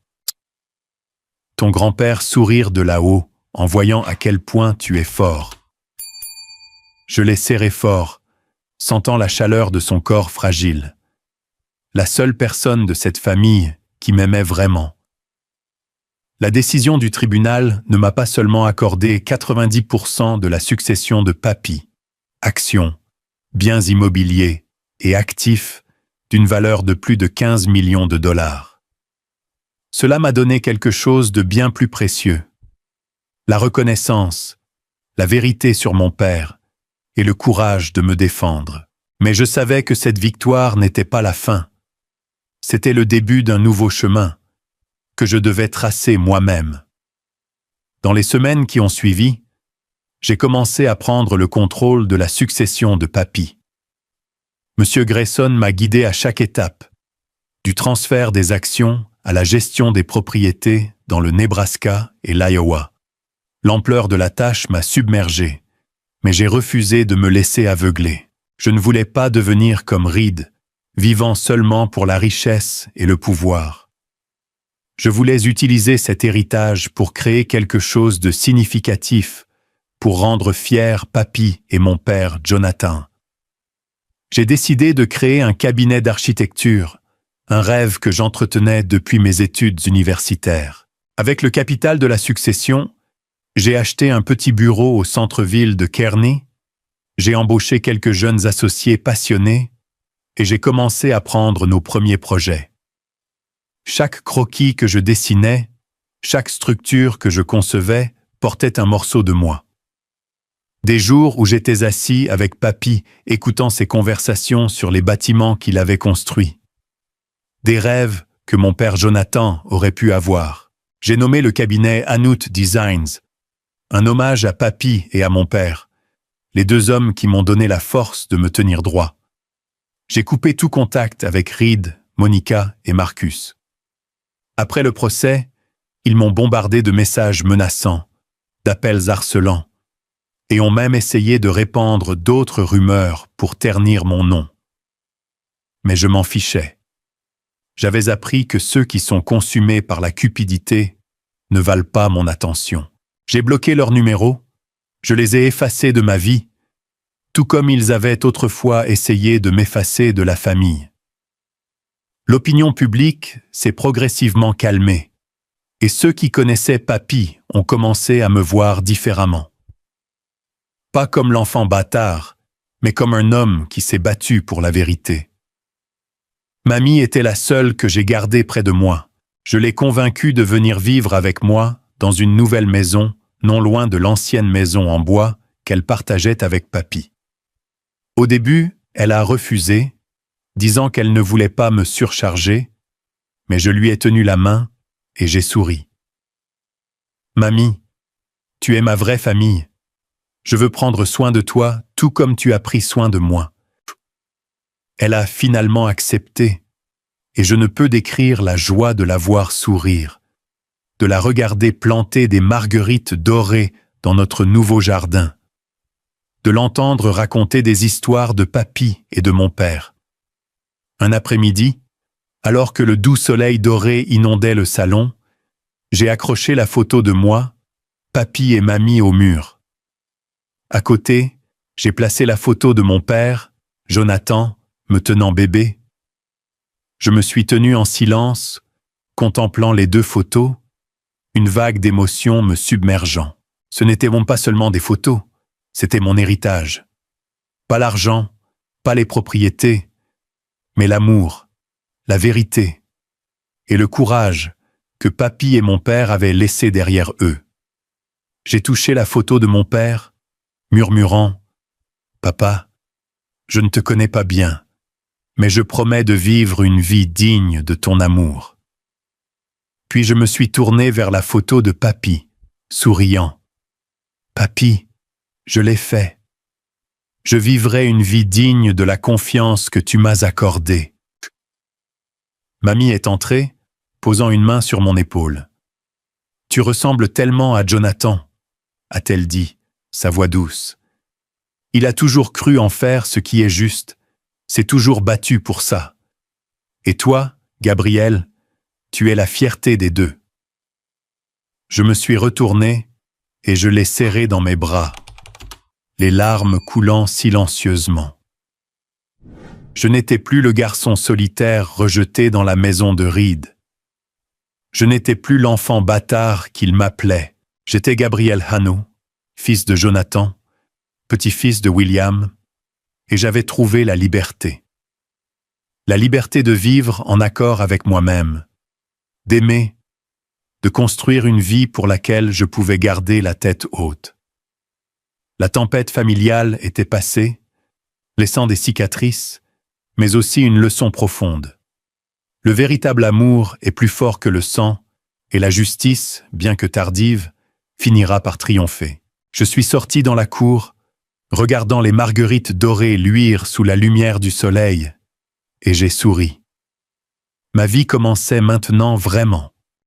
[SPEAKER 1] Ton grand-père sourit de là-haut en voyant à quel point tu es fort. Je l'ai serré fort, sentant la chaleur de son corps fragile. La seule personne de cette famille qui m'aimait vraiment. La décision du tribunal ne m'a pas seulement accordé 90% de la succession de Papy, actions, biens immobiliers et actifs d'une valeur de plus de 15 millions de dollars. Cela m'a donné quelque chose de bien plus précieux. La reconnaissance, la vérité sur mon père et le courage de me défendre. Mais je savais que cette victoire n'était pas la fin. C'était le début d'un nouveau chemin que je devais tracer moi-même. Dans les semaines qui ont suivi, j'ai commencé à prendre le contrôle de la succession de Papy. Monsieur Grayson m'a guidé à chaque étape, du transfert des actions à la gestion des propriétés dans le Nebraska et l'Iowa. L'ampleur de la tâche m'a submergé, mais j'ai refusé de me laisser aveugler. Je ne voulais pas devenir comme Reed, vivant seulement pour la richesse et le pouvoir. Je voulais utiliser cet héritage pour créer quelque chose de significatif, pour rendre fiers Papy et mon père Jonathan. J'ai décidé de créer un cabinet d'architecture, un rêve que j'entretenais depuis mes études universitaires. Avec le capital de la succession, j'ai acheté un petit bureau au centre-ville de Kearney, j'ai embauché quelques jeunes associés passionnés et j'ai commencé à prendre nos premiers projets. Chaque croquis que je dessinais, chaque structure que je concevais portait un morceau de moi. Des jours où j'étais assis avec Papy, écoutant ses conversations sur les bâtiments qu'il avait construits. Des rêves que mon père Jonathan aurait pu avoir. J'ai nommé le cabinet Anout Designs, un hommage à Papy et à mon père, les deux hommes qui m'ont donné la force de me tenir droit. J'ai coupé tout contact avec Reed, Monica et Marcus. Après le procès, ils m'ont bombardé de messages menaçants, d'appels harcelants, et ont même essayé de répandre d'autres rumeurs pour ternir mon nom. Mais je m'en fichais. J'avais appris que ceux qui sont consumés par la cupidité ne valent pas mon attention. J'ai bloqué leurs numéros, je les ai effacés de ma vie, tout comme ils avaient autrefois essayé de m'effacer de la famille. L'opinion publique s'est progressivement calmée, et ceux qui connaissaient Papy ont commencé à me voir différemment. Pas comme l'enfant bâtard, mais comme un homme qui s'est battu pour la vérité. Mamie était la seule que j'ai gardée près de moi. Je l'ai convaincue de venir vivre avec moi dans une nouvelle maison, non loin de l'ancienne maison en bois qu'elle partageait avec Papy. Au début, elle a refusé, disant qu'elle ne voulait pas me surcharger, mais je lui ai tenu la main et j'ai souri. « Mamie, tu es ma vraie famille. Je veux prendre soin de toi tout comme tu as pris soin de moi. » Elle a finalement accepté, et je ne peux décrire la joie de la voir sourire, de la regarder planter des marguerites dorées dans notre nouveau jardin, de l'entendre raconter des histoires de Papy et de mon père. Un après-midi, alors que le doux soleil doré inondait le salon, j'ai accroché la photo de moi, Papy et Mamie au mur. À côté, j'ai placé la photo de mon père, Jonathan, me tenant bébé. Je me suis tenu en silence, contemplant les deux photos, une vague d'émotions me submergeant. Ce n'étaient pas seulement des photos, c'était mon héritage. Pas l'argent, pas les propriétés, mais l'amour, la vérité et le courage que Papy et mon père avaient laissé derrière eux. J'ai touché la photo de mon père, murmurant « Papa, je ne te connais pas bien, mais je promets de vivre une vie digne de ton amour. » Puis je me suis tourné vers la photo de Papy, souriant. « Papy, je l'ai fait. Je vivrai une vie digne de la confiance que tu m'as accordée. » Mamie est entrée, posant une main sur mon épaule. « Tu ressembles tellement à Jonathan, » a-t-elle dit, sa voix douce. Il a toujours cru en faire ce qui est juste, s'est toujours battu pour ça. Et toi, Gabriel, tu es la fierté des deux. Je me suis retourné et je l'ai serré dans mes bras, les larmes coulant silencieusement. Je n'étais plus le garçon solitaire rejeté dans la maison de Reed. Je n'étais plus l'enfant bâtard qu'il m'appelait. J'étais Gabriel Hano, fils de Jonathan, petit-fils de William, et j'avais trouvé la liberté. La liberté de vivre en accord avec moi-même, d'aimer, de construire une vie pour laquelle je pouvais garder la tête haute. La tempête familiale était passée, laissant des cicatrices, mais aussi une leçon profonde. Le véritable amour est plus fort que le sang, et la justice, bien que tardive, finira par triompher. Je suis sorti dans la cour, regardant les marguerites dorées luire sous la lumière du soleil, et j'ai souri. Ma vie commençait maintenant vraiment.